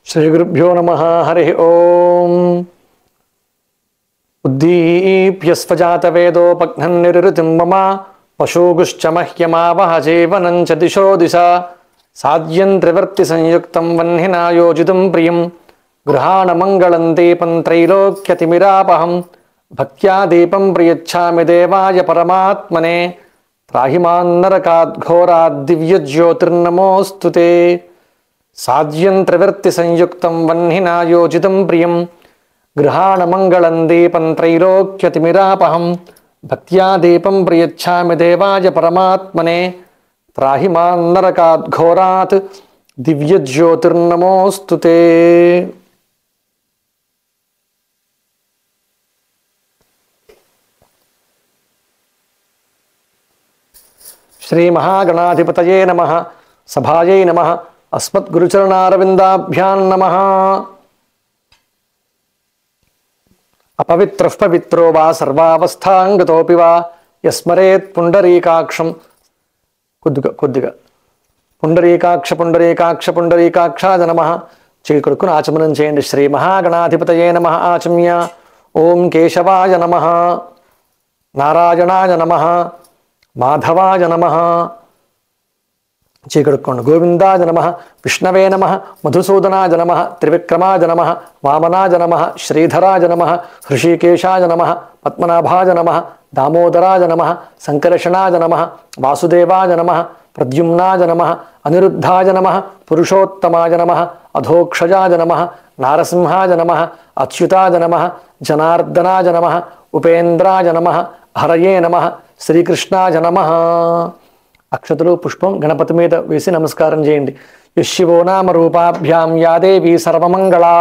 श्री गुरुभ्यो नमः। हरि ओम। उद्दीप्य स्वजातवेदोपघ्नन्निरृतिं मम पशुगुश्च मह्यमावह जीवनं च दिशो दिशा साध्यन्त्रिवर्तिसंयुक्तं वह्निना योजितं प्रियं गृहाणमङ्गलं दीपं त्रैलोक्यतिमिरापहं भक्त्या दीपं प्रयच्छामि देवाय परमात्मने त्राहि मां नरकाद्घोरात् दिव्यज्योतिर्नमोऽस्तु ते। साध्यन्त्रिवर्तिसंयुक्तं वह्निना योजितं प्रियं गृहाणमङ्गलं दीपं त्रैलोक्यतिमिरापहं भक्त्या दीपं प्रयच्छामि देवाय परमात्मने त्राहि मां नरकाद्घोरात् दिव्यज्योतिर्नमोऽस्तु ते। श्री महागणाधिपतये नमः। सभायै नमः। अस्मद्गुरुचरणारविन्दाभ्यां नमः। अपवित्रः पवित्रो वा सर्वावस्थांगतोऽपि वा यस्मरेत् पुण्डरीकाक्षं కొద్దిగా పుండరీకాక్ష పుండరీకాక్ష పుండరీకాక్షాయ నమః చేకొడుకును ఆచమనం చేయండి. శ్రీ మహాగణాధిపతయే నమః ఆచమ్య. ఓం కేశవాయ నమః, నారాయణాయ నమః, మాధవాయ నమః చీకడుక్కోండి. గోవిందాయ నమః, విష్ణవే నమః, మధుసూదనాయ నమః, త్రివిక్రమాయ నమః, వామనాయ నమః, శ్రీధరాయ నమః, హృషికేశాయ నమః, పద్మనాభాయ నమః, దామోదరాయ నమః, సంకర్షణాయ నమః, వాసుదేవాయ నమః, ప్రద్యుమ్నాయ నమః, అనిరుద్ధాయ నమః, పురుషోత్తమాయ నమః, అధోక్షజాయ నమః, నారసింహాయ నమః, అచ్యుతాయ నమః, జనార్దనాయ నమః, ఉపేంద్రాయ నమః, హరయే నమః, శ్రీకృష్ణాయ నమః. అక్షతలు పుష్పం గణపతి మీద వేసి నమస్కారం చేయండి. యశివో నామ రూపాభ్యాం యా దేవీ సర్వమంగళా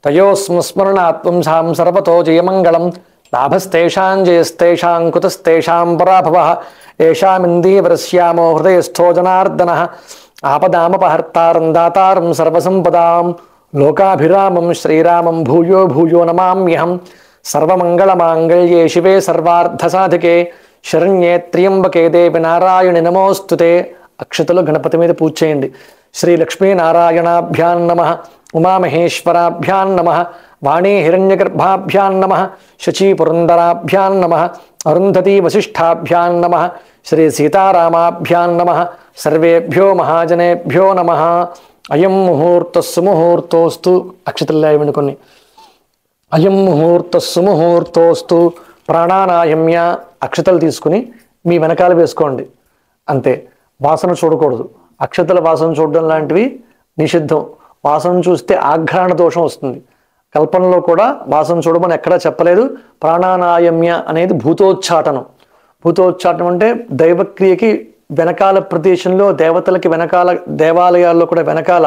తయోస్మస్మరణాత్వం సాం సర్వతో జయమంగళం లాభస్తేషాం జయస్తేషాం కుతస్తేషాం పరాభవః ఏషామిందీవరస్యామో హృదయస్థో జనార్దనః ఆపదామపహర్తారం దాతారం సర్వసంపదాం లోకాభిరామం శ్రీరామం భూయో భూయో నమామ్యహం. సర్వమంగళమాంగళ్యే శివే సర్వార్థసాధికే శరణ్యే త్ర్యంబకే దేవి నారాయణి నమోస్తుతే. అక్షతలు గణపతి మీద పూజ చేయండి. శ్రీ లక్ష్మీనారాయణాభ్యాం నమః, ఉమామహేశ్వరాభ్యాం నమః, వాణీ హిరణ్యగర్భాభ్యాం నమః, శచీపురందరాభ్యాం నమః, అరుంధతీ వశిష్ఠాభ్యాం నమః, శ్రీ సీతారామాభ్యాం నమః. సర్వేభ్యో మహాజనేభ్యో నమః. అయం ముహూర్తస్సు ముహూర్తోస్తు. అక్షతలు లేవండి కొన్ని. అయం ముహూర్తస్సు ముహూర్తోస్తు. ప్రాణానాయమ్య. అక్షతలు తీసుకుని మీ వెనకాల వేసుకోండి. అంతే. వాసన చూడకూడదు. అక్షతల వాసన చూడడం లాంటివి నిషిద్ధం. వాసన చూస్తే ఆఘ్రాణ దోషం వస్తుంది. కల్పనలో కూడా వాసన చూడమని ఎక్కడా చెప్పలేదు. ప్రాణానాయమ్య అనేది భూతోచ్చాటనం. భూతోచ్చాటనం అంటే దైవక్రియకి వెనకాల ప్రదేశంలో దేవతలకి వెనకాల దేవాలయాల్లో కూడా వెనకాల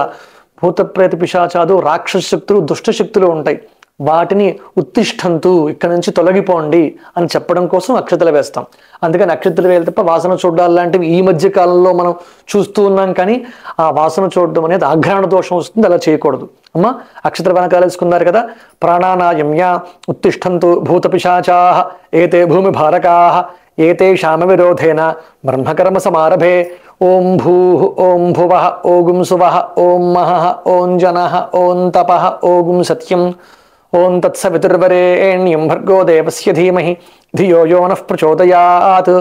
భూత ప్రేత పిశాచాదు రాక్షస శక్తులు దుష్ట శక్తులు ఉంటాయి. వాటిని ఉత్తిష్టంతు, ఇక్కడ నుంచి తొలగిపోండి అని చెప్పడం కోసం అక్షతలు వేస్తాం. అందుకని అక్షతలు వేయాలి తప్ప వాసన చూడాలి లాంటివి ఈ మధ్య కాలంలో మనం చూస్తూ ఉన్నాం. కానీ ఆ వాసన చూడడం అనేది ఆఘ్రాణ దోషం వస్తుంది. అలా చేయకూడదు. అమ్మ అక్షతలు వెనకాల వేసుకున్నారు కదా. ప్రాణానాయమ్య ఉత్తిష్టంతు భూత పిశాచాః ఏతే భూమి భారకాః ఏతేషామ విరోధేన బ్రహ్మకర్మ సమారభే. ఓం భూః ఓం భువః ఓం సువః ఓం మహః ఓం జనః ఓం తపః ఓం సత్యం ఓం తత్సవితుర్వరేణ్యం భర్గో దేవస్య ధీమహి ధియో యో నః ప్రచోదయాత్.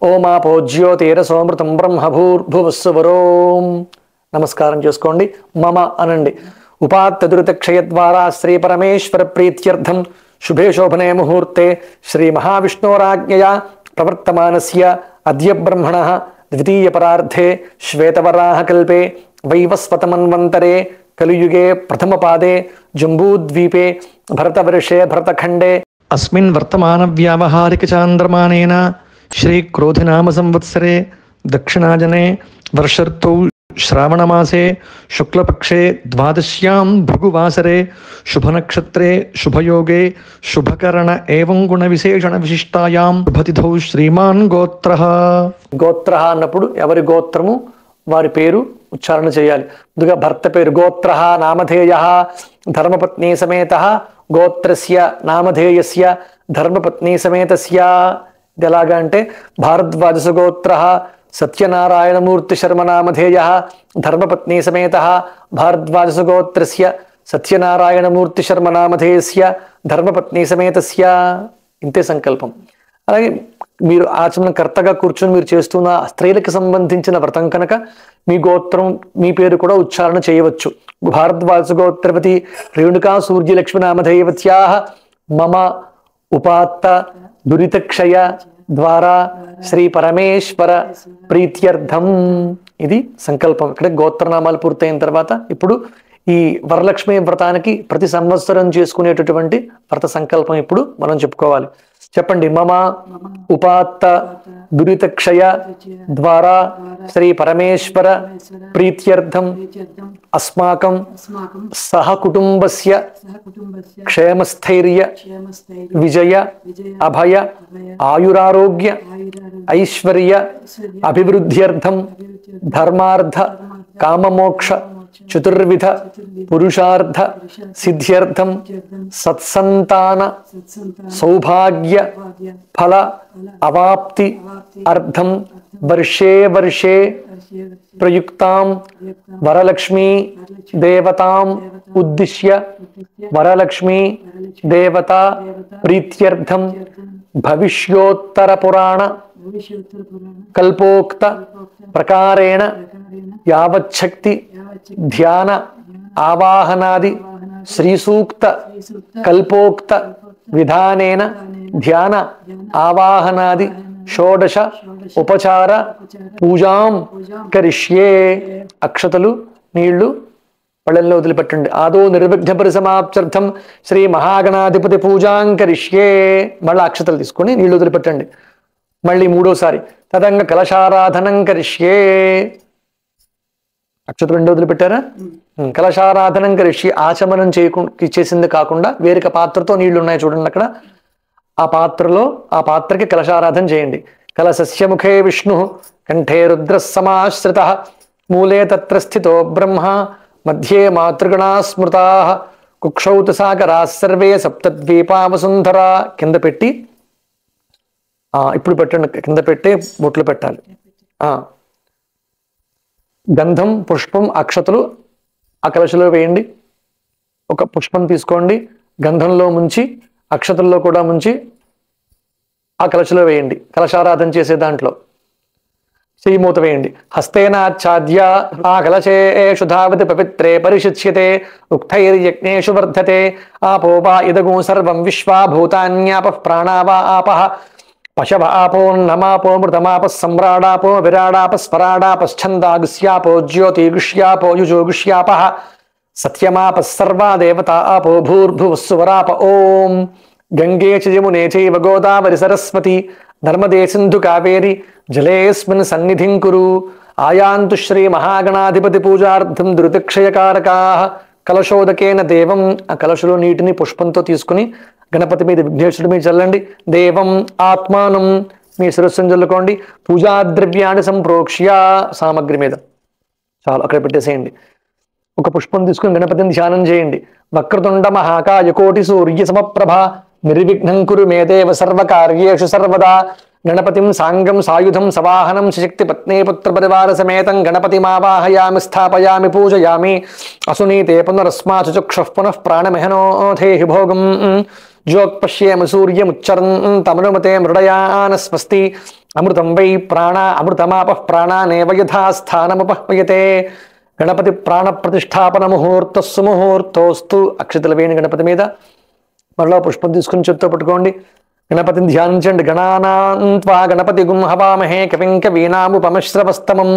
ఓమాపో జ్యోతిరసోమృతం బ్రహ్మభూర్భువస్సువరోం. నమస్కారం చేసుకోండి. మమ అనండి. ఉపాత్తదురితక్షయ ద్వారా శ్రీ పరమేశ్వర ప్రీత్యర్థం శుభే శోభనే ముహూర్తే శ్రీ మహావిష్ణోరాజ్ఞయా ప్రవర్తమానస్య అద్య బ్రహ్మణః ద్వితీయ పరార్థే శ్వేతవరాహ కల్పే వైవస్వతమన్వంతరే కలియుగే ప్రథమ పాదే జంబూద్వీపే భరతవర్షే భరతఖండే అస్మిన్ వర్తమాన వ్యావహారిక చాంద్రమానేన శ్రీ క్రోధినామ సంవత్సరే దక్షిణాజనే వర్షర్తౌ శ్రావణమాసే శుక్లపక్షే ద్వాదశ్యాం భృగువాసరే శుభనక్షత్రే శుభయోగే శుభకరణ ఏవం గుణ విశేషణ విశిష్టాయాం శుభతిథౌ శ్రీమాన్ గోత్రః. గోత్రః అన్నప్పుడు ఎవరి గోత్రము వారి పేరు ఉచ్చారణ చేయాలి. ముందుగా భర్త పేరు గోత్రః నామధేయః ధర్మపత్ని సమేతః గోత్రస్య నామధేయస్య ధర్మపత్ని సమేతస్య. ఇది ఎలాగా అంటే భారద్వాజ గోత్రః సత్యనారాయణమూర్తి శర్మ నామధేయ ధర్మపత్ని సమేత భారద్వాజ గోత్రస్య సత్యనారాయణమూర్తి శర్మ నామధేయస్య ధర్మపత్ని సమేతస్య. ఇంతే సంకల్పం. అలాగే మీరు ఆచమనకర్తగా కూర్చొని మీరు చేస్తున్న స్త్రీలకు సంబంధించిన వ్రతం కనుక మీ గోత్రం మీ పేరు కూడా ఉచ్చారణ చేయవచ్చు. భారద్వాజ గోత్రపతి రేణుకా సూర్యలక్ష్మి నామధేయవత్యా మమ ఉపాత్త దురితక్షయ ద్వారా శ్రీ పరమేశ్వర ప్రీత్యర్థం. ఇది సంకల్పం. ఇక్కడ గోత్రనామాలు పూర్తయిన తర్వాత ఇప్పుడు ఈ వరలక్ష్మి వ్రతానికి ప్రతి సంవత్సరం చేసుకునేటటువంటి వ్రత సంకల్పం ఇప్పుడు మనం చెప్పుకోవాలి. చెప్పండి. మమ ఉపాత్త దురితక్షయ ద్వారా శ్రీ పరమేశ్వర ప్రీత్యర్థం అస్మాకం సహకుటుంబస్య క్షేమస్థైర్య విజయ అభయ ఆయురారోగ్య ఐశ్వర్య అభివృద్ధ్యర్థం ధర్మార్థ కామమోక్ష చతుర్విధ పురుషార్థ సిద్ధ్యర్థం సత్సంతాన సౌభాగ్య ఫల అవాప్తి అర్థం వర్షే వర్షే ప్రయుక్తాం వరలక్ష్మీ దేవతాం ఉద్దిశ్య వరలక్ష్మీ దేవతా ప్రీత్యర్థం భవిష్యోత్తర పురాణ కల్పోక్త ప్రకారేణ యావచ్చక్తి ధ్యాన ఆవాహనాది శ్రీసూక్త కల్పోక్త విధానేన ధ్యాన ఆవాహనాది షోడశ ఉపచార పూజాం కరిష్యే. అక్షతలు నీళ్లు పళ్ళల్లో వదిలిపెట్టండి. ఆదో నిర్విఘ్న పరిసమాప్త్యర్థం శ్రీ మహాగణాధిపతి పూజాం కరిష్యే. మళ్ళీ అక్షతలు తీసుకొని నీళ్లు వదిలిపెట్టండి. మళ్ళీ మూడోసారి తదంగ కలశారాధనం కరిష్యే. అక్షతలు రెండు వదిలిపెట్టారా? కలశారాధనం కరిష్యే. ఆచమనం చేసింది కాకుండా వేరొక పాత్రతో నీళ్లు ఉన్నాయి చూడండి అక్కడ. ఆ పాత్రలో ఆ పాత్రకి కలశారాధన చేయండి. కలశస్య ముఖే విష్ణు కంఠే రుద్ర సమాశ్రిత మూలే తత్ర స్థితో బ్రహ్మ మధ్యే మాతృగణా స్మృతా కుక్షౌతు సాగరా సర్వే సప్తద్వీపా వసుంధరా. కింద పెట్టి ఇప్పుడు పెట్టండి. కింద పెట్టి బొట్లు పెట్టాలి. గంధం పుష్పం అక్షతలు ఆ కలశలో వేయండి. ఒక పుష్పం తీసుకోండి, గంధంలో ముంచి అక్షతల్లో కూడా ముంచి ఆ కలశలో వేయండి. కలశారాధన చేసే దాంట్లో శ్రీమూత వేయండి. హస్తేనాచ్ఛాద్య ఆ కలశేషు ధావతి పవిత్రే పరిశుచ్యతే ఉక్తైర్యజ్ఞేషు వర్ధతే ఆపో వా ఇదగో సర్వం విశ్వా భూతాన్యాపః ప్రాణా వా ఆపః పశవ ఆపోన్నమాపో మృతమాప సమ్రాడాపో విరాడాప స్వరాడాపశ్చందాగుష్యాపో జ్యోతిగుష్యాపో యుజోగుష్యాపః సత్యమాప సర్వా దేవతా ఆపో భూర్భువస్సువరాప. ఓం గంగే చ యమునే చైవ గోదావరి సరస్వతి నర్మదే సింధు కావేరి జలేస్మిన్ సన్నిధిం కురు. ఆయాంతు శ్రీ మహాగణాధిపతి పూజార్థం ధృతిక్షయకారకాః కలశోదకేన దేవం. ఆ కలశలో నీటిని పుష్పంతో తీసుకుని గణపతి మీద విఘ్నేశ్వరుడి మీద చల్లండి. దేవం ఆత్మానం మీ శిరస్సును చల్లుకోండి. పూజాద్రవ్యాన్ని సంప్రోక్ష్య సామగ్రి మీద చాలు అక్కడ పెట్టేసేయండి. ఒక పుష్పం తీసుకుని గణపతిని ధ్యానం చేయండి. వక్రతుండ మహాకాయ కోటి సూర్య సమప్రభ నిర్విఘ్నం కురు మే దేవ సర్వకార్యేషు సర్వదా. గణపతిం సాంగం సాయుధం సవాహనం శక్తి పత్ని పుత్ర పరివార సమేతం గణపతిమావాహయామి స్థాపయామి పూజయామి. అసునీతే పునరస్మాచు చక్షుః పునః ప్రాణమహనోధేహి భోగం జ్యోత్పశ్యేమ సూర్యముచ్చరన్ తమనుమతే మృడయాన స్వస్తి. అమృతం వై ప్రాణ అమృతమాపః ప్రాణానేవ యథా స్థానముపహ్వయతే. గణపతి ప్రాణ ప్రతిష్టాపన ముహూర్త సుముహూర్తోస్తు. అక్షతలు వేణి గణపతి మీద. మరలా పుష్పం తీసుకుని చేత్తో పట్టుకోండి. గణపతిని ధ్యానించండి. గణానాన్త్వా గణపతి గుం హవామహే కవిం కవీనాముపమశ్రవస్తమం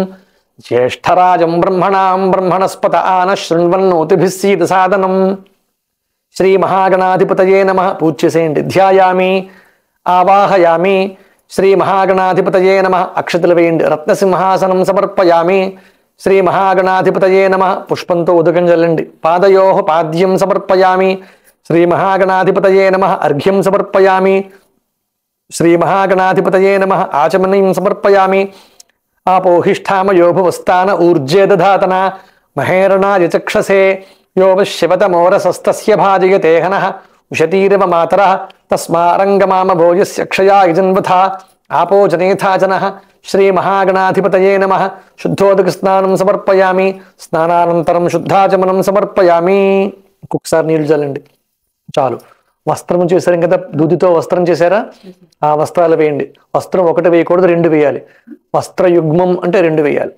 జ్యేష్ఠరాజం బ్రహ్మణాం బ్రహ్మణస్పత ఆన శృణ్వన్నోతిభిः సీద సాదనం. శ్రీ మహాగణాధిపతయే నమః. పూజ చేసేయండి. ధ్యాయామి ఆవాహయామి శ్రీ మహాగణాధిపతయే నమః. అక్షతలు వేయండి. రత్నసింహాసనం సమర్పయామి శ్రీ మహాగణాధిపతయే నమః. పుష్పంతో ఉదకం చల్లండి. పాదయోః పాద్యం సమర్పయామి శ్రీ మహాగణాధిపతయే నమః. అర్ఘ్యం సమర్పయామి శ్రీ మహాగణాధిపతయే నమః. ఆచమనీయం సమర్పయామి. ఆపోహిష్ఠామయో భువస్థాన ఊర్జే దధాతన మహేరణాయ చక్షసే యో శివతమోరసస్తస్య భాజయతే హనః ఉషతీరవ మాతరః తస్మారంగమామ భోజస్య క్షయాయ జన్వథా ఆపో జనేథా జనః. శ్రీ మహాగణాధిపతయే నమః. శుద్ధోదక స్నానం సమర్పయామి. స్నానానంతరం శుద్ధాచమనం సమర్పయామి. ఇంకొకసారి నీళ్లు చల్లండి. చాలు. వస్త్రం చేశారు కదా, దూదితో వస్త్రం చేశారా, ఆ వస్త్రాలు వేయండి. వస్త్రం ఒకటి వేయకూడదు, 2 వేయాలి. వస్త్రయుగ్మం అంటే 2 వేయాలి.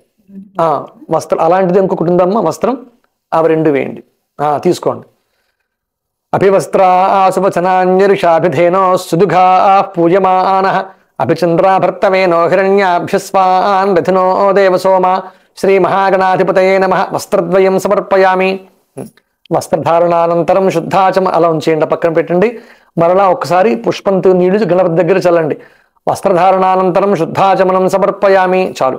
వస్త్రం అలాంటిది ఇంకొకటి ఉందమ్మా వస్త్రం, అవి 2 వేయండి. తీసుకోండి. అభివస్త్రా శుభచనాన్యరుషాభిధేనో సుదుఘా పూయమాన అభిచంద్రాభర్తమేనో హిరణ్యాభ్యస్వాన్ రథినో దేవసోమ శ్రీ మహాగణాధిపతయే నమః. వస్త్రద్వయం సమర్పయామి. వస్త్రధారణానంతరం శుద్ధాచమ అలా ఉంచేయండి, పక్కన పెట్టండి. మరలా ఒకసారి పుష్పంతో నీళ్లు గణపతి దగ్గర చల్లండి. వస్త్రధారణానంతరం శుద్ధాచమనం సమర్పయామి. చాలు.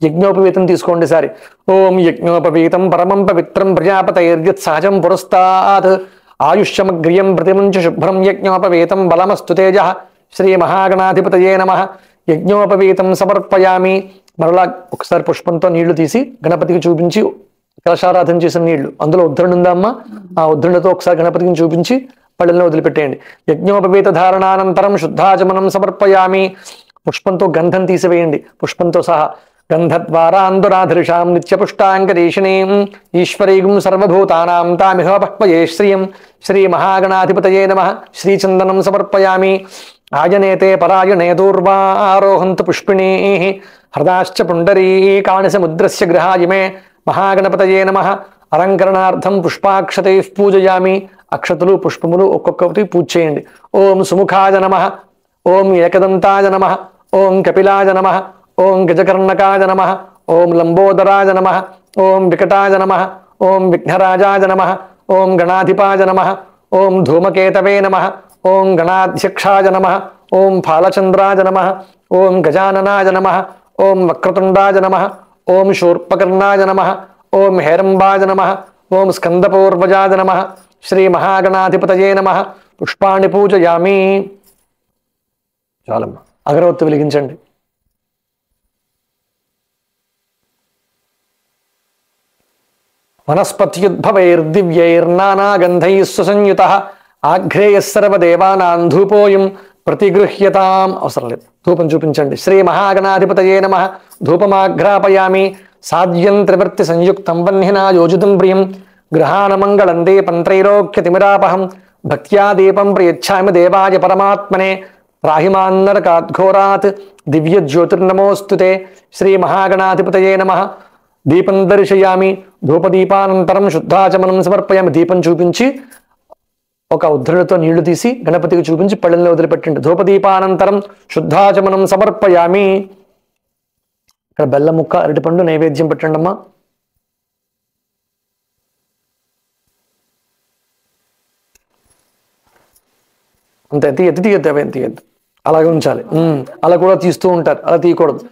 యజ్ఞోపవీతం తీసుకోండి సారి. ఓం యజ్ఞోపవీతం పరమం పవిత్రం ప్రజాపతైర్యత్ సహజం పురస్తాత్ ఆయుష్యమగ్రియం ప్రతిమంచ శుభ్రం యజ్ఞోపవీతం బలమస్తు తేజ శ్రీ మహాగణాధిపతయే నమః. యజ్ఞోపవీతం సమర్పయామి. మరలా ఒకసారి పుష్పంతో నీళ్లు తీసి గణపతికి చూపించి, కలశారాధన చేసిన నీళ్లు అందులో ఉద్ధరణ ఉందా అమ్మా, ఆ ఉద్ధరణతో ఒకసారి గణపతికి చూపించి పళ్ళెల్లో వదిలిపెట్టేయండి. యజ్ఞోపవీత ధారణానంతరం శుద్ధాచమనం సమర్పయామి. పుష్పంతో గంధం తీసివేయండి, పుష్పంతో సహా. గంధద్వారాందురాధృషాం నిత్యపుష్టాంకరీషిణీం ఈశ్వరీం సర్వభూతానాం తామిహ పహ్వయే శ్రియం శ్రీ మహాగణాధిపతయే నమః. శ్రీచందనం సమర్పయామి. ఆయనేతే పరాయణే దూర్వారోహంతు పుష్పిణీః హృదాశ్చ పుండరీకాణి సముద్రస్య గృహాయిమే మహాగణపతయే నమః. అలంకరణార్థం పుష్పాక్షతైః పూజయామి. అక్షతులు పుష్పములు ఒక్కొక్కటి పూజ చేయండి. ఓం సుముఖాయ నమః, ఓం ఏకదంతాయ నమః, ఓం కపిలాయ నమః, ఓం గజకర్ణకాయ నమః, ఓం లంబోదరాయ నమః, ఓం వికటాయ నమః, ఓం విఘ్నరాజాయ నమః, ఓం గణాధిపాయ నమః, ఓం ధూమకేతవే నమః, ఓం గణాధ్యక్షాయ నమః, ఓం ఫాలచంద్రాయ నమః, ఓం గజాననాయ నమః, ఓం వక్రతుండాయ నమః, ఓం శూర్పకర్ణాయ నమః, ఓం హేరంబాయ నమః, ఓం స్కందపూర్వజాయ నమః. శ్రీ మహాగణాధిపతయే నమః. పుష్పాణి పూజయామి. చాలమ్మ. అగరవత్తు వెలిగించండి. వనస్పత్యుద్భవైర్దివ్యైర్నానాగంధైః సుసంయుతః ఆఘ్రేయః సర్వదేవానాం ధూపోయం ప్రతిగృహ్యతాం. అవసరం లేదు, ధూపం చూపించండి. శ్రీ మహాగణాధిపతయే నమః. ధూపమాఘ్రాపయామి. సాధ్యం త్రివర్తి సంయుక్తం వహ్నినా యోజితం ప్రియం గృహాణమంగళం దీపం త్రైలోక్యతిమిరాపహం భక్త్యా దీపం ప్రయచ్ఛామి దేవాయ పరమాత్మనే రాహిమాన్నరకాద్ఘోరాత్ దివ్య జ్యోతిర్నమోస్తుతే. శ్రీ మహాగణాధిపతయే నమః. దీపం దర్శయామి. ధూపదీపానంతరం శుద్ధాచమనం సమర్పయామి. దీపం చూపించి ఒక ఉద్ధరణతో నీళ్లు తీసి గణపతికి చూపించి పళ్ళెల్లో వదిలిపెట్టండి. ధూపదీపానంతరం శుద్ధాచమనం సమర్పయామి. ఇక్కడ బెల్లం ముక్క, అరటిపండు నైవేద్యం పెట్టండి అమ్మా. అంతే, తీయద్దు తీయద్దు, అవేం తీయద్దు, అలాగే ఉంచాలి. అలా కూడా తీస్తూ ఉంటారు, అలా తీయకూడదు.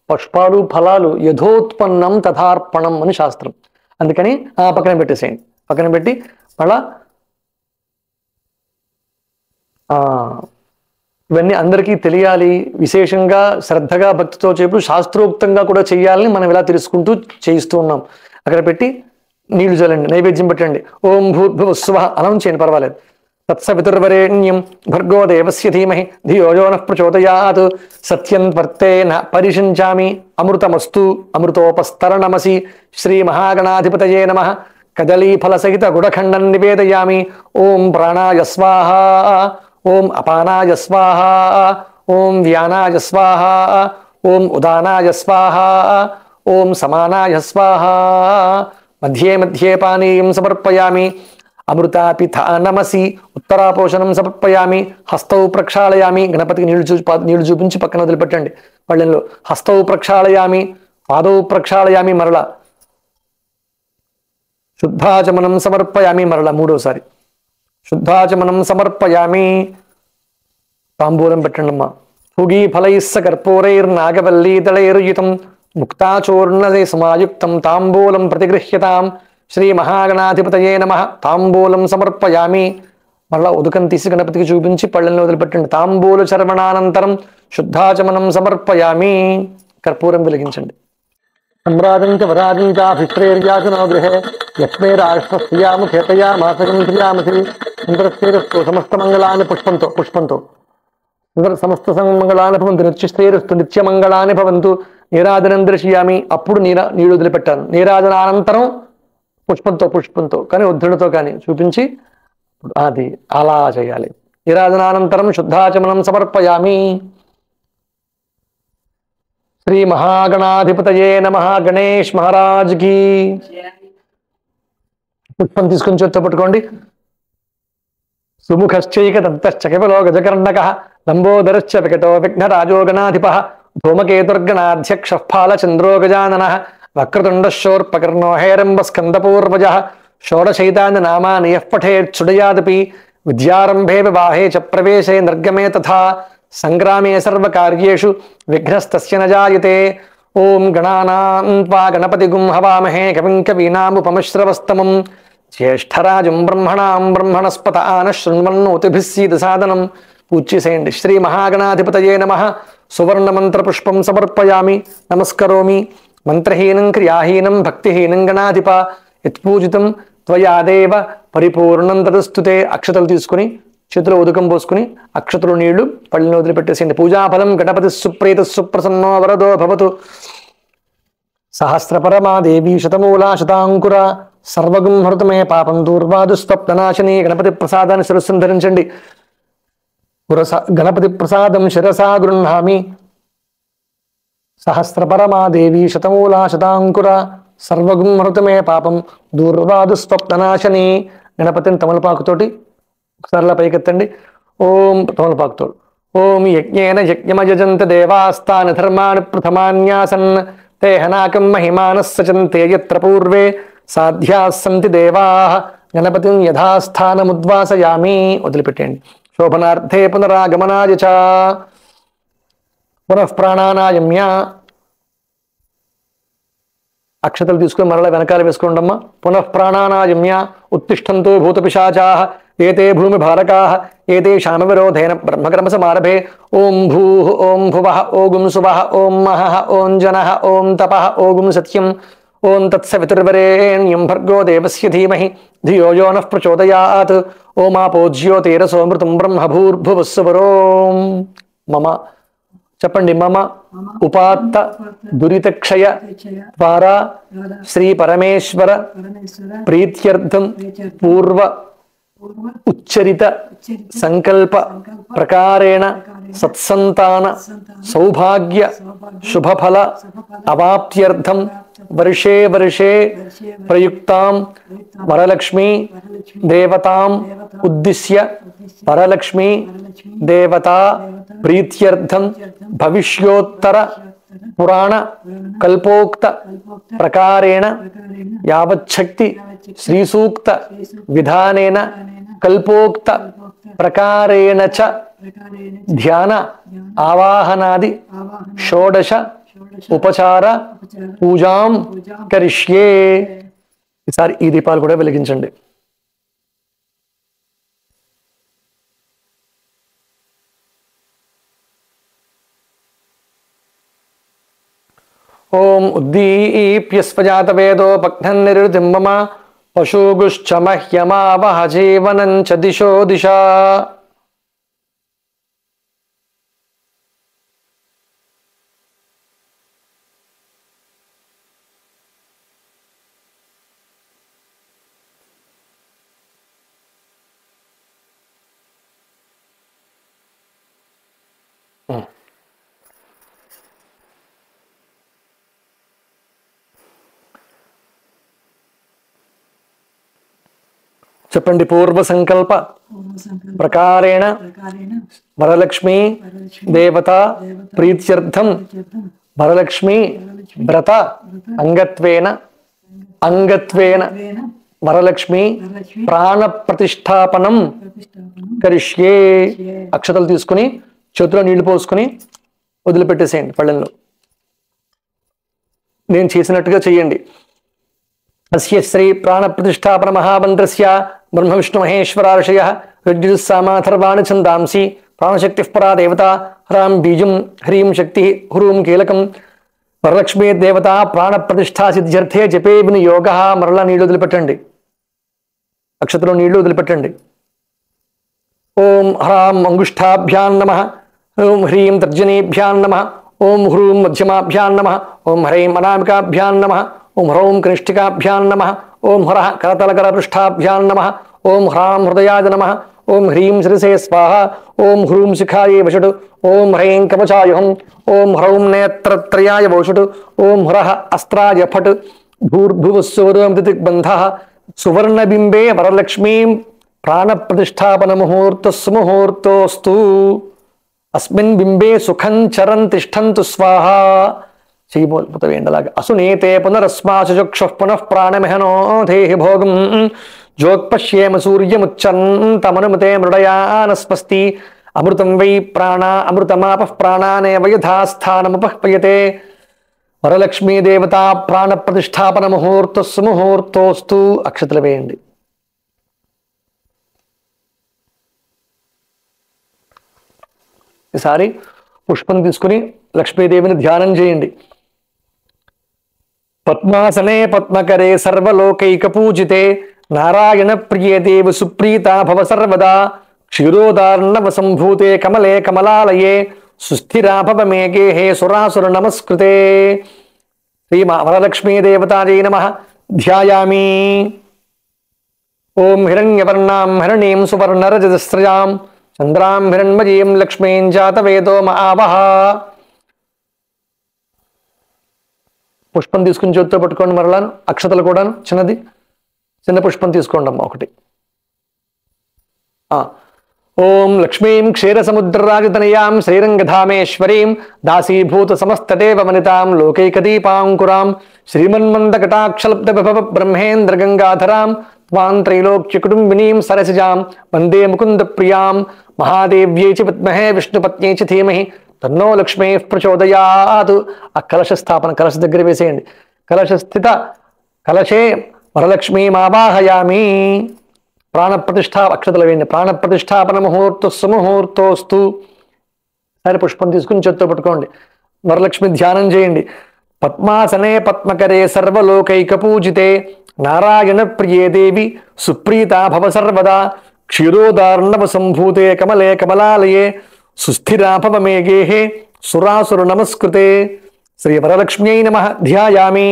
పుష్పాలు ఫలాలు యథోత్పన్నం తథార్పణం అని శాస్త్రం. అందుకని పక్కన పెట్టేసేయండి. పక్కన పెట్టి మళ్ళా ఇవన్నీ అందరికీ తెలియాలి, విశేషంగా శ్రద్ధగా భక్తితో చేపు శాస్త్రోక్తంగా కూడా చెయ్యాలని మనం ఇలా తెలుసుకుంటూ చేయిస్తూ ఉన్నాం. అక్కడ పెట్టి నీళ్లు చల్లండి, నైవేద్యం పెట్టండి. ఓం భూర్భువస్సువః అనౌన్స్ చేయండి, పర్వాలేదు. తత్సవితుర్వరేణ్యం భర్గో దేవస్య ధీమహి ధియో యో నః ప్రచోదయాత్ సత్యం త్వర్తేన పరిషించామి. అమృతమస్తు అమృతోపస్తరణమసి. శ్రీ మహాగణాధిపతయే నమః. కదలీఫలసహిత గుడఖండం నివేదయామి. ఓం ప్రాణాయ స్వాహ, ఓం అపానాయ స్వాహ, ఓం వ్యానాయ స్వాహ, ఓం ఉదానాయ స్వాహ, ఓం సమానాయ స్వాహ. మధ్యే మధ్యే పానీయం సమర్పయామి. అమృతాపిథానమసి. ఉత్తరాపోషణం సమర్పయామి. హస్తౌ ప్రక్షాళయామి. గణపతికి నీళ్లు చూపించి పక్కన వదిలిపెట్టండి పళ్ళెంలో. హస్తౌ ప్రక్షాళయామి, పాదౌ ప్రక్షాళయామి. మరలా శుద్ధాచమనం సమర్పయామి. మరలా మూడోసారి శుద్ధాచమనం సమర్పయామి. తాంబూలం పెట్టండి అమ్మా. భుగీ ఫలైస్స కర్పూరైర్నాగవల్లీదళైర్యుతం ముక్తాచూర్ణదే సమాయుక్తం తాంబూలం ప్రతిగృహ్యతాం. శ్రీ మహాగణాధిపతయే నమః. తాంబూలం సమర్పయామి. మరలా ఉదకం తీసి గణపతికి చూపించి పళ్ళెంలో వదిలిపెట్టండి. తాంబూల చర్వణానంతరం శుద్ధాచమనం సమర్పయామి. కర్పూరం వెలిగించండి. సమ్రాజంచ వరాజంచాభిప్రేర్యాసనో గృహే యస్మే రాష్ట్రస్యాముఖేతయామాసకం శ్రియామసి. ఇంద్రశ్రేరస్తు సమస్త మంగళాని. పుష్పంతో సమస్త మంగళాని భవంతు. నిత్యశ్రేరస్తు నిత్యమంగళాని భవంతు. నీరాజనం దర్శయామి. అప్పుడు నీళ్లు వదిలిపెట్టాను. నీరాజనానంతరం పుష్పంతో కానీ ఉద్ధృడితో కానీ చూపించి అది అలా చేయాలి. నీరాజనానంతరం శుద్ధాచమనం సమర్పయామి. శ్రీ మహాగణాధిపతయే నమః. గణేష్ మహారాజ్ కి. పుష్పం తీసుకుని చేత్తో పట్టుకోండి. సుముఖశ్చైక దంతశ్చ కేవలో గజకర్ణకః లంబోదరశ్చ వికటో విఘ్నరాజో గణాధిపః ధూమకేతుర్గణాధ్యక్షః ఫాలచంద్రో గజాననః వక్రతుండశోర్పకర్ణో హేరంబస్కందపూర్వజः షోడశైతాని నామాని యః పఠేత్ చుడయాదపి విద్యారంభే వివాహే చ ప్రవేశే నిర్గమే తథా సంగ్రామే సర్వకార్యేషు విఘ్నస్తస్య న జాయతే. ఓం గణానాం త్వా గణపతిగుం హవామహే కవిం కవీనాముపమశ్రవస్తమం జ్యేష్ఠరాజం బ్రహ్మణాం బ్రహ్మణస్పత ఆన శృణ్వన్నోతిభిः సీదసాదనం. పూజ చేసేయండి. శ్రీ మహాగణాధిపతయే నమః. సువర్ణ మంత్ర పుష్పం సమర్పయామి. నమస్కరోమి. మంత్రహీనం క్రియాహీనం భక్తిహీనం గణాధిప యత్పూజితం త్వయాదేవ పరిపూర్ణం తదస్తుతే. అక్షతలు తీసుకుని చేతిలో ఉదకం పోసుకుని అక్షతలు నీళ్లు పళ్ళని వదిలిపెట్టేసేయండి. పూజాఫలం గణపతి సుప్రీత సుప్రసన్నో వరదో భవతు. సహస్రపరమాదేవి శతమూలా శతాంకుర సర్వగుం హృతమే పాపం దూర్వాదు స్వప్ననాశిని. గణపతి ప్రసాదాన్ని శిరస్సును ధరించండి. గణపతి ప్రసాదం శిరసా గృహ్ణామి. సహస్రపరమాదేవి శతమూలా శతాంకుర సర్వగుం హృతమే పాపం దూర్వాదు స్వప్ననాశిని. గణపతిని తమలపాకుతోటి ఒకసారిలా పైకెత్తండి. ఓం తమలపాకుతో ఓం యజ్ఞేన యజ్ఞమయజంత దేవాస్తాని ధర్మాని ప్రథమాన్యాసన్ తే హనాకం మహిమానః సచంతే యత్ర పూర్వే సాధ్యాః సంతి దేవాః గణపతిం యథాస్థానముద్వాసయామి. వదిలిపెట్టండి. శోభనార్థే పునరాగమనాయ చ పునః ప్రాణానాయమ్య. అక్షతలు తీసుకుని మరల వెనకాల వేసుకోండమ్మా. పునః ప్రాణానాయమ్య. ఉత్తిష్టంతో భూతపిశాచాః ఏతే భూమి భారకాః ఏతేషాం విరోధేన బ్రహ్మకర్మ సమారభే. ఓం భూః ఓం భువః ఓగుం సువః ఓం మహః ఓం జనః ఓం తపః ఓగుం సత్యం ఓం తత్సవితుర్వరేణ్యం భర్గో దేవస్య ధీమహి ధియో యో నః ప్రచోదయాత్. ఓమాపో జ్యోతిరసోమృతం బ్రహ్మ భూర్భువస్సువరోం. మమ చెప్పండి. మమ ఉపాత్త దురితక్షయ ద్వారా శ్రీ పరమేశ్వర ప్రీత్యర్థం పూర్వ ఉచ్చరిత సంకల్ప ప్రకారేణ సత్సంతాన సౌభాగ్య శుభఫల అవాప్త్యర్థం వర్షే వర్షే ప్రయుక్తాం వరలక్ష్మీ దేవతాం ఉద్దిశ్య వరలక్ష్మీ దేవతా ప్రీత్యర్థం భవిష్యోత్తర పురాణ కల్పోక్త ప్రకారేణ యావచ్చక్తి శ్రీసూక్త విధానేన కల్పోక్త ప్రకారేణ చ ధ్యాన ఆవాహనాది షోడశ ఉపచార పూజాం కరిష్యే. ఈసారి ఈ దీపాలు కూడా వెలిగించండి. ఓం ఉద్దీప్యస్వజాత వేదో పఘ్నన్నిర్వృతిం మమ పశూగుశ్చ మహ్యమావహ జీవనం చ దిశో దిశా. చెప్పండి. పూర్వ సంకల్ప ప్రకారేణ వరలక్ష్మీ దేవత ప్రీత్యర్థం వరలక్ష్మీ వ్రత అంగత్వేన వరలక్ష్మీ ప్రాణ ప్రతిష్టాపనం కరిష్యే. అక్షతలు తీసుకుని చేతిలో నీళ్లు పోసుకుని వదిలిపెట్టేసేయండి పళ్ళెంలో. నేను చేసినట్టుగా చెయ్యండి. అస్య శ్రీ ప్రాణ ప్రతిష్టాపన మహామంత్రస్య బ్రహ్మ విష్ణు మహేశ్వరార్షయః ఋగ్యజుస్సామాథర్వాణి ఛందాంసి ప్రాణశక్తి పరా దేవత హ్రాం బీజం హ్రీం శక్తి హ్రూం కీలకం వరలక్ష్మీ దేవత ప్రాణ ప్రతిష్ఠా సిద్ధ్యర్థే జపే వినియోగ. మరలా నీళ్లు వదిలిపెట్టండి. అక్షతలో నీళ్లు వదిలిపెట్టండి. ఓం హ్రాం అంగుష్ఠాభ్యాం నమః. ఓం హ్రీం తర్జనీభ్యాం నమః. ఓం హ్రూం మధ్యమాభ్యాం నమః. ఓం హ్రైం అనామికాభ్యాం నమః. ఓం హ్రౌం కనిష్ఠికాభ్యాం నమః. ఓం హరః కరతలకరపృష్ఠాభ్యాం నమః. ఓం హ్రాం హృదయాయ నమః. ఓం హ్రీం శిరసే స్వాహ. ఓం హ్రూం శిఖాయే వషటు. ఓం హ్రైం కవచాయుహం. ఓం హ్రౌం నేత్రత్రయాయ వోషటు. ఓం హ్రః అస్త్రాయ ఫట్. భూర్భువస్సువరం దిగ్బంధః. సువర్ణబింబే వరలక్ష్మీం ప్రాణప్రతిష్ఠాపన ముహూర్తస్సుముహూర్తోస్తు. అస్మిన్ బింబే సుఖం చరం తిష్టంతు స్వాహ. చేయబోతువేండలాగా. అసునీతే పునరస్మాశుచక్షు పునః ప్రాణమిహనో దేహి భోగం. జోత్పశ్యేమ సూర్యముచ్చంతమనుమతే మృడయానస్వస్తి. అమృతం వై ప్రాణ అమృతమాపః ప్రాణానేవ యథాస్థానముపహ్వయతే. వరలక్ష్మీ దేవత ప్రాణ ప్రతిష్టాపన ముహూర్తస్సుముహూర్తోస్తు. అక్షతలు వేయండి. ఈసారి పుష్పం తీసుకుని లక్ష్మీదేవిని ధ్యానం చేయండి. పద్మాసనే పద్మకరే సర్వలోకైక పూజితే నారాయణ ప్రియే దేవి సుప్రీత భవ సర్వదా. క్షీరోదార్ణవ సంభూతే కమలే కమలాలయే సుస్థిరా భవ మే గేహే సురాసుర నమస్కృతే. శ్రీ వరలక్ష్మీ దేవతాయై నమః. ధ్యాయామి. ఓం హిరణ్యవర్ణాం హిరణీం సువర్ణరజతస్రజాం చంద్రాం హిరణ్మయీం లక్ష్మీం జాతవేదో ఆవహ. పుష్పం తీసుకుని చేతితో పట్టుకోండి. మరలాను అక్షతలు కూడా చిన్నది చిన్న పుష్పం తీసుకోండి అమ్మ ఒకటి. ఓం లక్ష్మీం క్షీరసముద్రరాజతనయాం శ్రీరంగధామేశ్వరీం దాసీభూత సమస్తదేవ వనితాం లోకైకదీపాంకురాం శ్రీమన్మందకటాక్షలబ్ధ విభవ బ్రహ్మేంద్ర గంగాధరాం త్వాం త్రైలోక్య కుటుంబినీం సరసిజాం వందే ముకుంద ప్రియాం. మహాదేవ్యై చ విద్మహే విష్ణుపత్న్యై చ ధీమహి తన్నో లక్ష్మీ ప్రచోదయాత్. ఆ కలశ స్థాపన కలశ దగ్గర వేసేయండి. కలశ స్థిత కలశే వరలక్ష్మీమావాహయామి. ప్రాణప్రతిష్ఠా అక్షతలు వేయండి. ప్రాణప్రతిష్ఠాపన ముహూర్తస్సుముహూర్తోస్తు. సరే పుష్పం తీసుకుని చేత్తో పట్టుకోండి. వరలక్ష్మి ధ్యానం చేయండి. పద్మాసనే పద్మకరే సర్వలోకైక పూజితే నారాయణ ప్రియే దేవి సుప్రీత భవ సర్వదా. క్షీరోదార్ణవ సంభూతే కమలే కమలాలయే సుస్థిరా భవ మే గేహే సురాసుర నమస్కృతే. శ్రీ వరలక్ష్మ్యై నమః. ధ్యాయామి.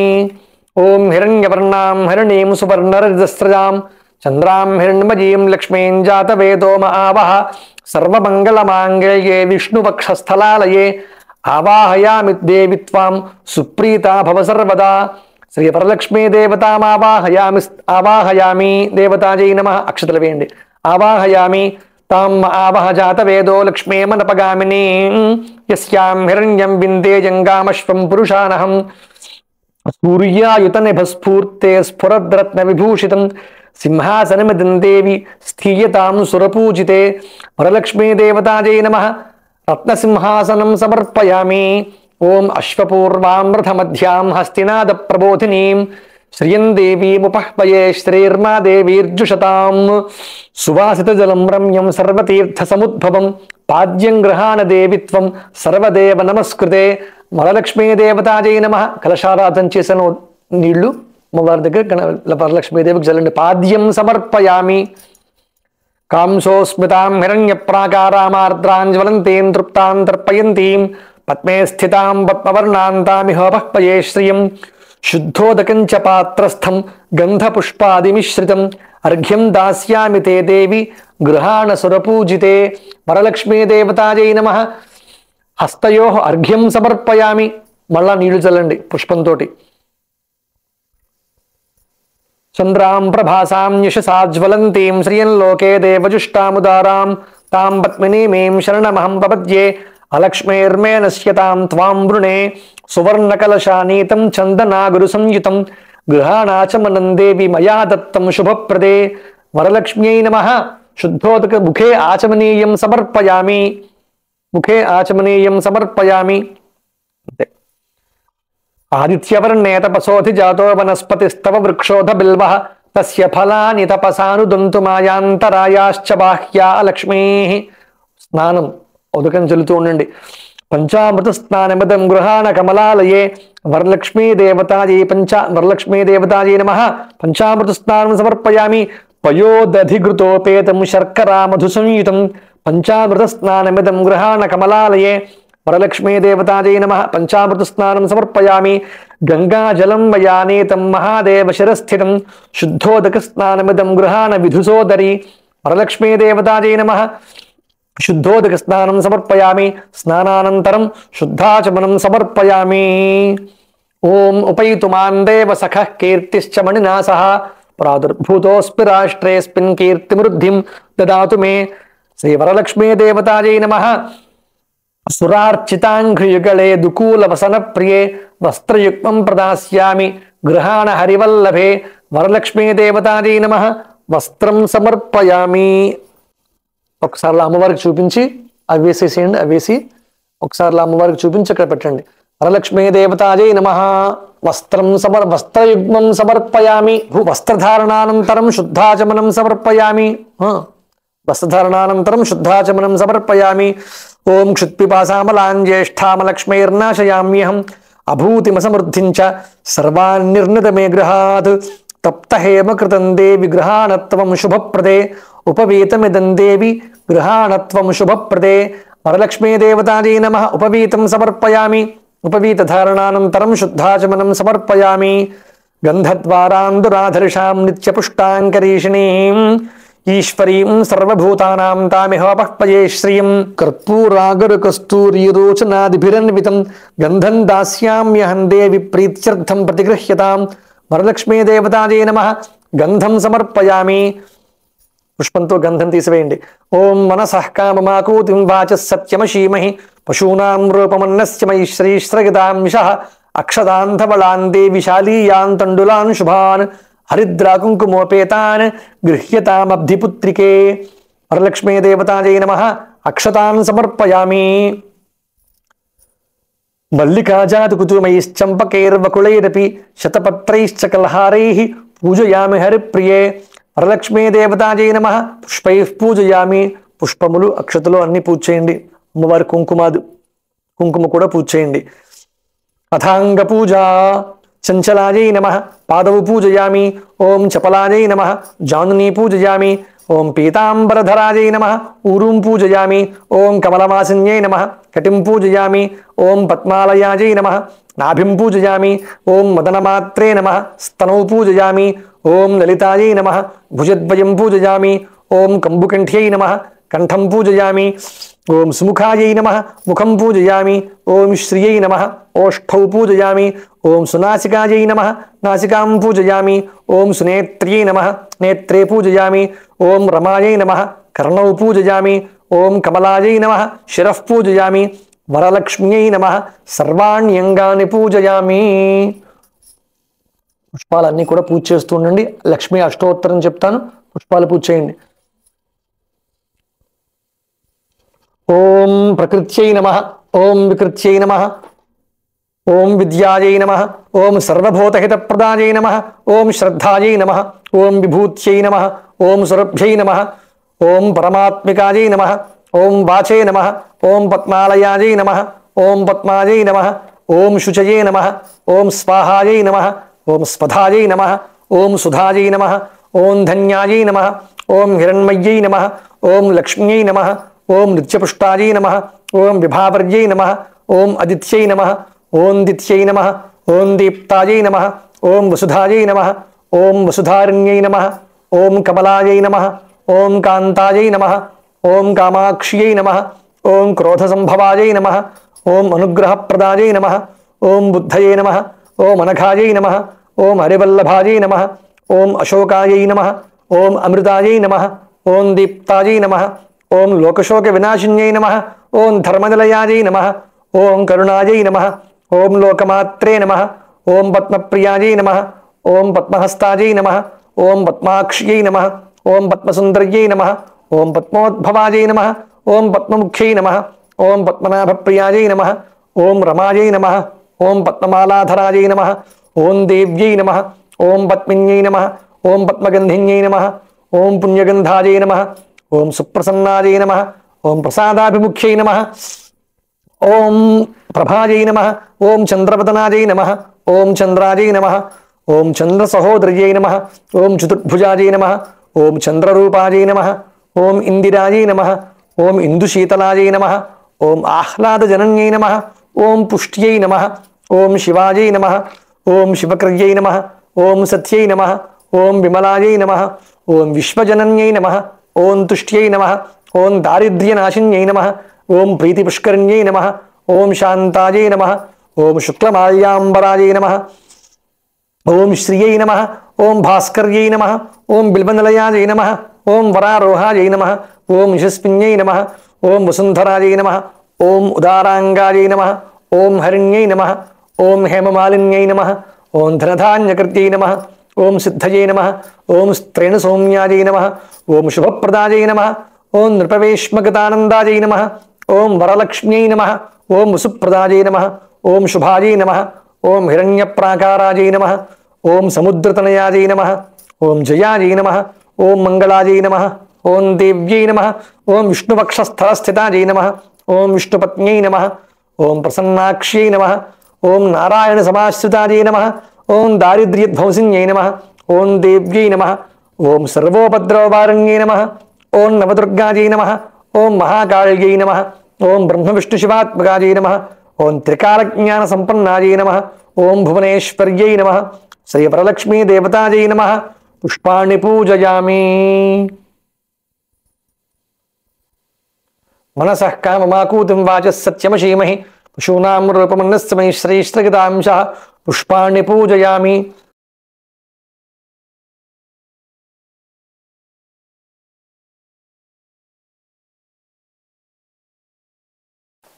ఓం హిరణ్యవర్ణాం హిరణీం సువర్ణరజతస్రజాం చంద్రాం హిరణ్మయీం లక్ష్మీం జాతవేదో ఆవహ. సర్వమంగళమాంగళ్యే విష్ణుపక్షస్థలాలయే ఆవాహయామి దేవి త్వాం సుప్రీత భవ సర్వదా. శ్రీ వరలక్ష్మీ దేవతామావాహయామి. ఆవాహయామి. దేవతాజై నమః. అక్షతలు వేయండి. ఆవాహయామి. తాం ఆవహ జాతవేదో లక్ష్మీమనపగామినీ యస్యాం హిరణ్యం విందేయంగామశ్వం పురుషానహం సూర్యాయుత నిభస్ఫూర్తే స్ఫురద్రత్న విభూషితం సింహాసనమిదం దేవి స్థీయతాం సురపూజితే. వరలక్ష్మీ దేవతాజై నమః. రత్నసింహాసనం సమర్పయామి. ఓం అశ్వపూర్వామృతమధ్యాం హస్తినాద ప్రబోధినీం శ్రియం దేవీముపహ్వయే శ్రీర్మా దేవీర్జుషతాం. సువాసిత జలం రమ్యం సర్వతీర్థ సముద్భవం పాద్యం గృహాణ దేవిత్వం సర్వదేవ నమస్కృతే. వరలక్ష్మీ దేవతాజై నమః. కలశారాధన చేసిన నీళ్లు వారి దగ్గర వరలక్ష్మీదేవికి జల్లండి. పాద్యం సమర్పయామి. కాంసోస్మితాం హిరణ్య ప్రాకారామార్ద్రాం జ్వలంతీం తృప్తాం తర్పయంతీం పద్మే స్థితాం పద్మవర్ణాంతామిహోపహ్వయే శ్రియం శుద్ధోదకం చ పాత్రస్థం గంధపుష్పాదిమిశ్రితం అర్ఘ్యం దాస్యామి తే దేవి గృహాణ సురపూజితే. వరలక్ష్మీ దేవతాజై నమః. హస్తయోః అర్ఘ్యం సమర్పయామి. మళ్ళా నీళ్లు చల్లండి పుష్పంతో. చంద్రాం ప్రభాసాం యశసాజ్వలంతీం శ్రియం లోకే దేవజుష్టాముదారాం తాం పద్మినీమీం శరణమహం ప్రపద్యే అలక్ష్మీర్మే నశ్యతాం త్వాం వృణే సువర్ణకలశానీతం చందనాగురు సంయుతం గృహాణాచమనం దేవి మయా దత్తం శుభప్రదే. వరలక్ష్మ్యై నమః. శుద్ధోదక ముఖే ఆచమనీయం సమర్పయామి. ముఖే ఆచమనీయం సమర్పయామి. అంతే. ఆదిత్యవర్ణే తపసోధి జాతో వనస్పతిస్తవ వృక్షోధ బిల్వః తస్య ఫలాని తపసానుదంతు మాయాంతరాయాశ్చ బాహ్యా లక్ష్మీ. స్నానం ఉదకం చెల్లుతూ ఉండండి. పంచామృత స్నానమిదం గృహాణ కమలాలయే వరలక్ష్మీ దేవతాయై వరలక్ష్మీ దేవతాయై నమః. పంచామృత స్నానం సమర్పయామి. పయోదధిఘృతోపేతం శర్కరా మధు సంయుతం పంచామృత స్నానమిదం గృహాణ కమలాలయే వరలక్ష్మీ దేవతాజై నమః పంచామృత స్నానం సమర్పయామి. గంగాజలం వయానేతం మహాదేవ శిరస్థితం శుద్ధోదక స్నానమిదం గృహాణ విధుసోదరి. వరలక్ష్మీ దేవతాజై నమః శుద్ధోదక స్నానం సమర్పయామి. స్నానానంతరం శుద్ధాచమనం సమర్పయామి. ఓం ఉపైతు మాం దేవ సఖః కీర్తిశ్చ మణినాసః ప్రాదుర్భూతోస్మి రాష్ట్రేస్మిన్ కీర్తిమృద్ధిం దదాతు మే. శ్రీ వరలక్ష్మీ దేవతాజై నమః సురార్చితాంఘ్రియుగళే దుకూల వసన ప్రియే వస్త్రయుగ్మం ప్రదాస్యామి గృహాణ హరివల్లభే. వరలక్ష్మీ దేవతాజై నమః వస్త్రం సమర్పయామి. ఒకసారి అమ్మవారికి చూపించి అవి వేసేసేయండి. అవి వేసి ఒకసారి అమ్మవారికి చూపించి అక్కడ పెట్టండి. వరలక్ష్మీ దేవతాజై నమః వస్త్రయుగ్మం సమర్పయామి. వస్త్రధారణానంతరం శుద్ధాచమనం సమర్పయామి. వస్త్రధారణానంతరం శుద్ధాచమనం సమర్పయామి. ఓం క్షుత్పిపాసామలాంజ్యేష్ఠామలక్ష్మైర్నాశయామ్యహం అభూతిమసమృద్ధించ సర్వాన్నిర్ణిత మే గృహాత్. తప్తహేమకృతం దేవి గృహాణత్వం శుభప్రదే ఉపవీతమిదం దేవి గృహాణత్వం శుభప్రదే. వరలక్ష్మీ దేవతాజై నమః ఉపవీతం సమర్పయామి. ఉపవీతధారణానంతరం శుద్ధాచమనం సమర్పయామి. గంధద్వారాందురాధర్షాం నిత్యపుష్టాంకరీషిణీం ఈశ్వరీం సర్వభూతానాం తామిహోపహ్పయే శ్రియం. కర్పూరాగరుకస్తూరీరోచనాదిభిరన్వితం గంధం దాస్యామ్యహం దేవి ప్రీత్యర్థం ప్రతిగృహ్యతాం. వరలక్ష్మీ దేవతాజై నమః గంధం సమర్పయామి. పుష్పంతో గంధం తీసివేయండి. ఓం మనసః కామమాకూతిం వాచః సత్యమశీమహి పశూనాం రూపమన్నస్య మయి శ్రీశ్రగదాంశః అక్షదాంధవళాన్ దేవి శాలీయాన్ తండులాన్ శుభాన్ హరిద్రాకుంకుమోపేతాన్ గృహ్యతామబ్ధిపుత్రికే. వరలక్ష్మీ దేవతాజై నమః అక్షతాన్ సమర్పయామి. మల్లికాజాతు కుతుమైశ్చంపకైర్వకుళైరపి శతపత్రైశ్చ కల్హారైః పూజయామి హరిప్రియే. వరలక్ష్మీ దేవతాజై నమః పుష్పైః పూజయామి. పుష్పములు అక్షతలు అన్ని పూజ చేయండి. అమ్మవారి కుంకుమ కూడా పూజ చేయండి. అథాంగ పూజ. చంచలాజై నమః పాదవు పూజయామి. ఓం చపలాజై నమః జానునీ పూజయామి. ఓం పీతాంబరధరాజై నమః ఊరుం పూజయామి. ఓం కమలవాసిన్యై నమః కటిం పూజయామి. ఓం పద్మాలయాజై నమః నాభిం పూజయామి. ఓం మదనమాత్రే నమః స్తనౌ పూజయామి. ఓం లలితాయై నమః భుజద్వయం పూజయామి. ఓం కంబుకంఠ్యై నమః కంఠం పూజయామి. ఓం సుముఖాయై నమః ముఖం పూజయామి. ఓం శ్రియై నమః ఓష్ఠౌ పూజయామి. ఓం సునాసికాయై నమః నాసికాం పూజయామి. ఓం సునేత్ర్యై నమః నేత్రే పూజయామి. ఓం రమాయై నమః కర్ణౌ పూజయామి. ఓం కమలాయై నమః శిరః పూజయామి. వరలక్ష్మ్యై నమః సర్వాణ్యంగాని పూజయామి. పుష్పాలన్నీ కూడా పూజ చేస్తూ ఉండండి. లక్ష్మీ అష్టోత్తరం చెప్తాను, పుష్పాలు పూజ చేయండి. ఓం ప్రకృత్యై నమః. ఓం వికృత్యై నమః. ఓం విద్యాయై నమః. ఓం సర్వభూతహితప్రదాయై నమః. ఓం శ్రద్ధాయై నమః. ఓం విభూత్యై నమః. ఓం సురభ్యై నమః. ఓం పరమాత్మికాయై నమః. ఓం వాచే నమః. ఓం పద్మాలయాయై నమః. ఓం పద్మాయై నమః. ఓం శుచయే నమః. ఓం స్వాహాయై నమః. ఓం స్వధాయై నమః. ఓం సుధాయై నమః. ఓం ధన్యాయై నమః. ఓం హిరణ్మయ్యై నమః. ఓం లక్ష్మ్యై నమః. ఓం నిత్యపుష్టాయై నమః. ఓం విభావర్యై నమః. ఓం అదిత్యై నమః. ఓం దిత్యై నమః. ఓం దీప్తాయై నమః. ఓం వసుధాయై నమః. ఓం వసుధారిణ్యై నమః. ఓం కమలాయై నమః. ఓం కాంతాయై నమః. ఓం కామాక్ష్యై నమః. ఓం క్రోధసంభవాయై నమః. ఓం అనుగ్రహప్రదాయై నమః. ఓం బుద్ధయే నమః. ఓం అనఘాయై నమః. ఓం హరివల్లభాయై నమః. ఓం అశోకాయై నమః. ఓం అమృతాయై నమః. ఓం దీప్తాయై నమః. ఓం లోకశోక వినాశిన్యై నమః. ఓం ధర్మనిలయాయై నమః. ఓం కరుణాయై నమః. ఓం లోకమాత్రే నమః. ఓం పద్మప్రియాయై నమః. ఓం పద్మహస్తాయై నమః. ఓం పద్మాక్ష్యై నమః. ఓం పద్మసుందర్యై నమః. ఓం పద్మోద్భవాయై నమః. ఓం పద్మముఖ్యై నమః. ఓం పద్మనాభప్రియాయై నమః. ఓం రమాయై నమః. ఓం పద్మమాలాధరాయై నమః. ఓం దేవ్యై నమః. ఓం పద్మిన్యై నమః. ఓం పద్మగంధిన్యై నమః. ఓం పుణ్యగంధాయై నమః. ఓం సుప్రసన్నాయై నమః. ఓం ప్రసాదాభిముఖ్యై నమః. ఓం ప్రభాయై నమః. ఓం చంద్రవదనాయై నమః. ఓం చంద్రాయై నమః. ఓం చంద్రసహోదర్యై నమః. ఓం చతుర్భుజాయై నమః. ఓం చంద్రరూపాయై నమః. ఓం ఇందిరాయై నమః. ఓం ఇందుశీతలాయై నమః. ఓం ఆహ్లాదజనన్యై నమః. ఓం పుష్ట్యై నమః. ఓం శివాయై నమః. ఓం శివక్రియై నమః. ఓం సత్యై నమః. ఓం విమలాయై నమః. ఓం విశ్వజనన్యై నమః. ఓం తుష్ట్యై నమః. ఓం దారిద్ర్యనాశిన్యై నమః. ఓం ప్రీతిపుష్కరిణ్యై నమః. ఓం శాంతాయై నమః. ఓం శుక్లమాల్యాంబరాయై నమః. ఓం శ్రియై నమః. ఓం భాస్కర్యై నమః. ఓం బిల్వనిలయాయై నమః. ఓం వరారోహాయై నమః. ఓం యశస్విన్యై నమః. ఓం వసుంధరాయై నమః. ఓం ఉదారాంగాయై నమః. ఓం హరిణ్యై నమః. ఓం హేమమాలిన్యై నమః. ఓం ధనధాన్యకర్త్యై నమః. ఓం సిద్ధయై నమః. ఓం స్త్రేణ సౌమ్యాయై నమః. ఓం శుభప్రదాయై నమః. ఓం నృపవేష్మగతానందాయై నమః. ఓం వరలక్ష్మ్యై నమః. ఓం వసుప్రదాయై నమః. ఓం శుభాయై నమః. ఓం హిరణ్యప్రాకారాయై నమః. ఓం సముద్రతనయాయై నమః. ఓం జయాయై నమః. ఓం మంగళాయై నమః. ఓం దేవ్యై నమః. ఓం విష్ణువక్షస్థలస్థితాయై నమః. ఓం విష్ణుపత్న్యై నమః. ఓం ప్రసన్నాక్ష్యై నమః. ఓం నారాయణ సమాశ్రితాయై నమః. ఓం దారిద్ర్యధ్వంసిన్యై నమః. ఓం దేవ్యై నమః. ఓం సర్వోపద్రవవారణ్యై నమః. ఓం నవదుర్గాయై నమః. ఓం మహాకాళ్యై నమః. ఓం బ్రహ్మవిష్ణుశివాత్మకాయై నమః. ఓం త్రికాలజ్ఞాన సంపన్నాయై నమః. ఓం భువనేశ్వర్యై నమః. శ్రీ వరలక్ష్మీ దేవతాయై నమః. పుష్పాణి పూజయామి. మనసః కామమాకూతిం వాచः సత్యమశీమహి పశూనాం రూపమన్నస్మై శ్రేష్ఠగతాంశః పుష్పాణి పూజయామి.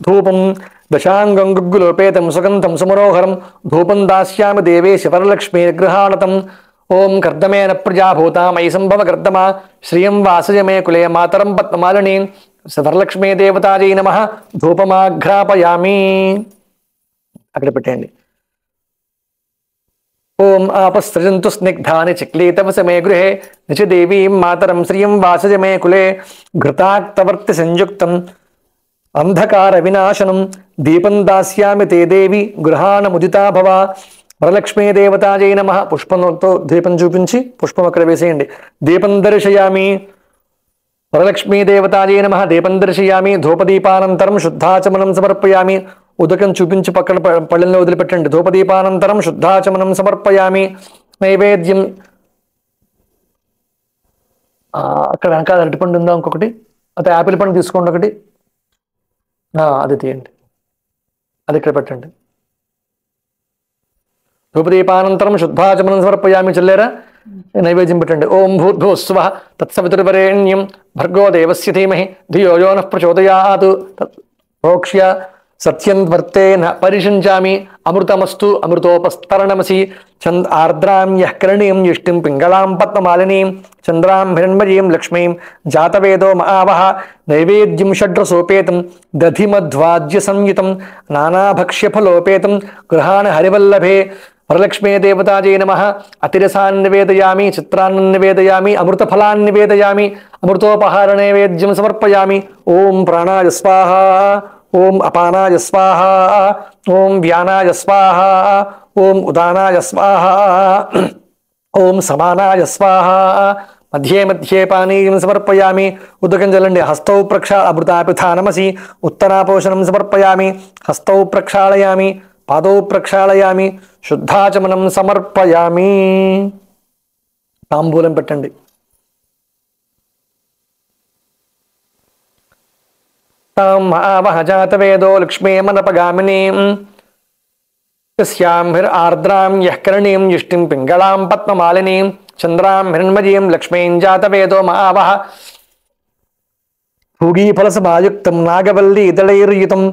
ధూపం దశాంగం గుగ్గులోపేతం సుగంధం సుమనోహరం ధూపం దాస్యామి దేవేశ వరలక్ష్మీ గృహాణతం. ఓం కర్దమేన ప్రజాభూతా మయి సంభవ కర్దమా శ్రియం వాసయ మే కులే మాతరం పద్మమాలిని వరలక్ష్మీ దేవతాయై నమః. ధూపమాఘ్రాపయామి. అక్కడ పెట్టండి. ఓం ఆపసృజంతు స్నిగ్ధాని చిక్లీతవస మే గృహే నిచ దేవీం మాతరం శ్రియం వాసయ మే కులే ఘృతాక్తవర్తి సంయుక్తం అంధకార వినాశనం దీపం దాస్యామి తే దేవి గృహాణముదితా భవ. వరలక్ష్మీ దేవతాయై నమః. పుష్పంతో దీపం చూపించి పుష్పం అక్కడ వేసేయండి. దీపం దర్శయామి. వరలక్ష్మీ దేవతాయై నమః. దీపం దర్శయామి. ధూపదీపానంతరం శుద్ధాచమనం సమర్పయామి. ఉదకం చూపించి పక్కన పళ్ళెంలో వదిలిపెట్టండి. ధూపదీపానంతరం శుద్ధాచమనం సమర్పయామి. నైవేద్యం అక్కడ వెనకాల అరటిపండు ఉందా ఇంకొకటి, అయితే యాపిల్ పండు తీసుకోండి ఒకటి, అది తీయండి, అది ఇక్కడ పెట్టండి. ధూపదీపానంతరం శుద్ధాచమనం సమర్పయామి. చెల్లేరా నైవేద్యం పెట్టండి. ఓం భూర్భువస్సువః తత్సవితుర్వరేణ్యం భర్గో దేవస్య ధీమహి ధియో యో నః ప్రచోదయాత్. ప్రోక్ష్య సత్యం వర్తేన పరిషించామి. అమృతమస్తు అమృతోపస్తరణమసి. ఆర్ద్రాం యః కరణీయం యష్టిం పింగళాం పద్మమాలినీం చంద్రాం హిరణ్మయీం లక్ష్మీం జాతవేదో మహావహ. నైవేద్యం షడ్రసోపేతం దధిమధ్వాజ్య సంయుతం నానాభక్ష్యఫలోపేతం గృహాణ హరివల్లభే. వరలక్ష్మీ దేవతాయై నమః. అతిరసాన్ నివేదయామి. చిత్రాన్ నివేదయామి. అమృతఫలాన్ నివేదయామి. అమృతోపహార నైవేద్యం సమర్పయామి. ఓం ప్రాణాయ స్వాహ. ఓం అపానాయ స్వాహ. ఓం వ్యానాయ స్వాహ. ఓం ఉదానాయ స్వాహ. ఓం సమానాయ స్వాహ. మధ్యే మధ్యే పానీయం సమర్పయామి. ఉదకం చల్లండి. హస్తౌ అమృతాపిథానమసి. ఉత్తరాపోషణం సమర్పయామి. హస్తౌ ప్రక్షాళయామి. పాదౌ ప్రక్షాళయామి. శుద్ధాచమనం సమర్పయామి. తాంబూలం పెట్టండి. తాం మహావహ జాతవేదో లక్ష్మీమనపగామినీం తస్యాం ఆర్ద్రాం యః కరణీం యుష్టిం పింగళాం పద్మమాలినీం చంద్రాం హిరణ్మయీం లక్ష్మీం జాతవేదో మహావహ. భూగీఫలసమాయుక్తం నాగవల్లీ దళైర్యుతం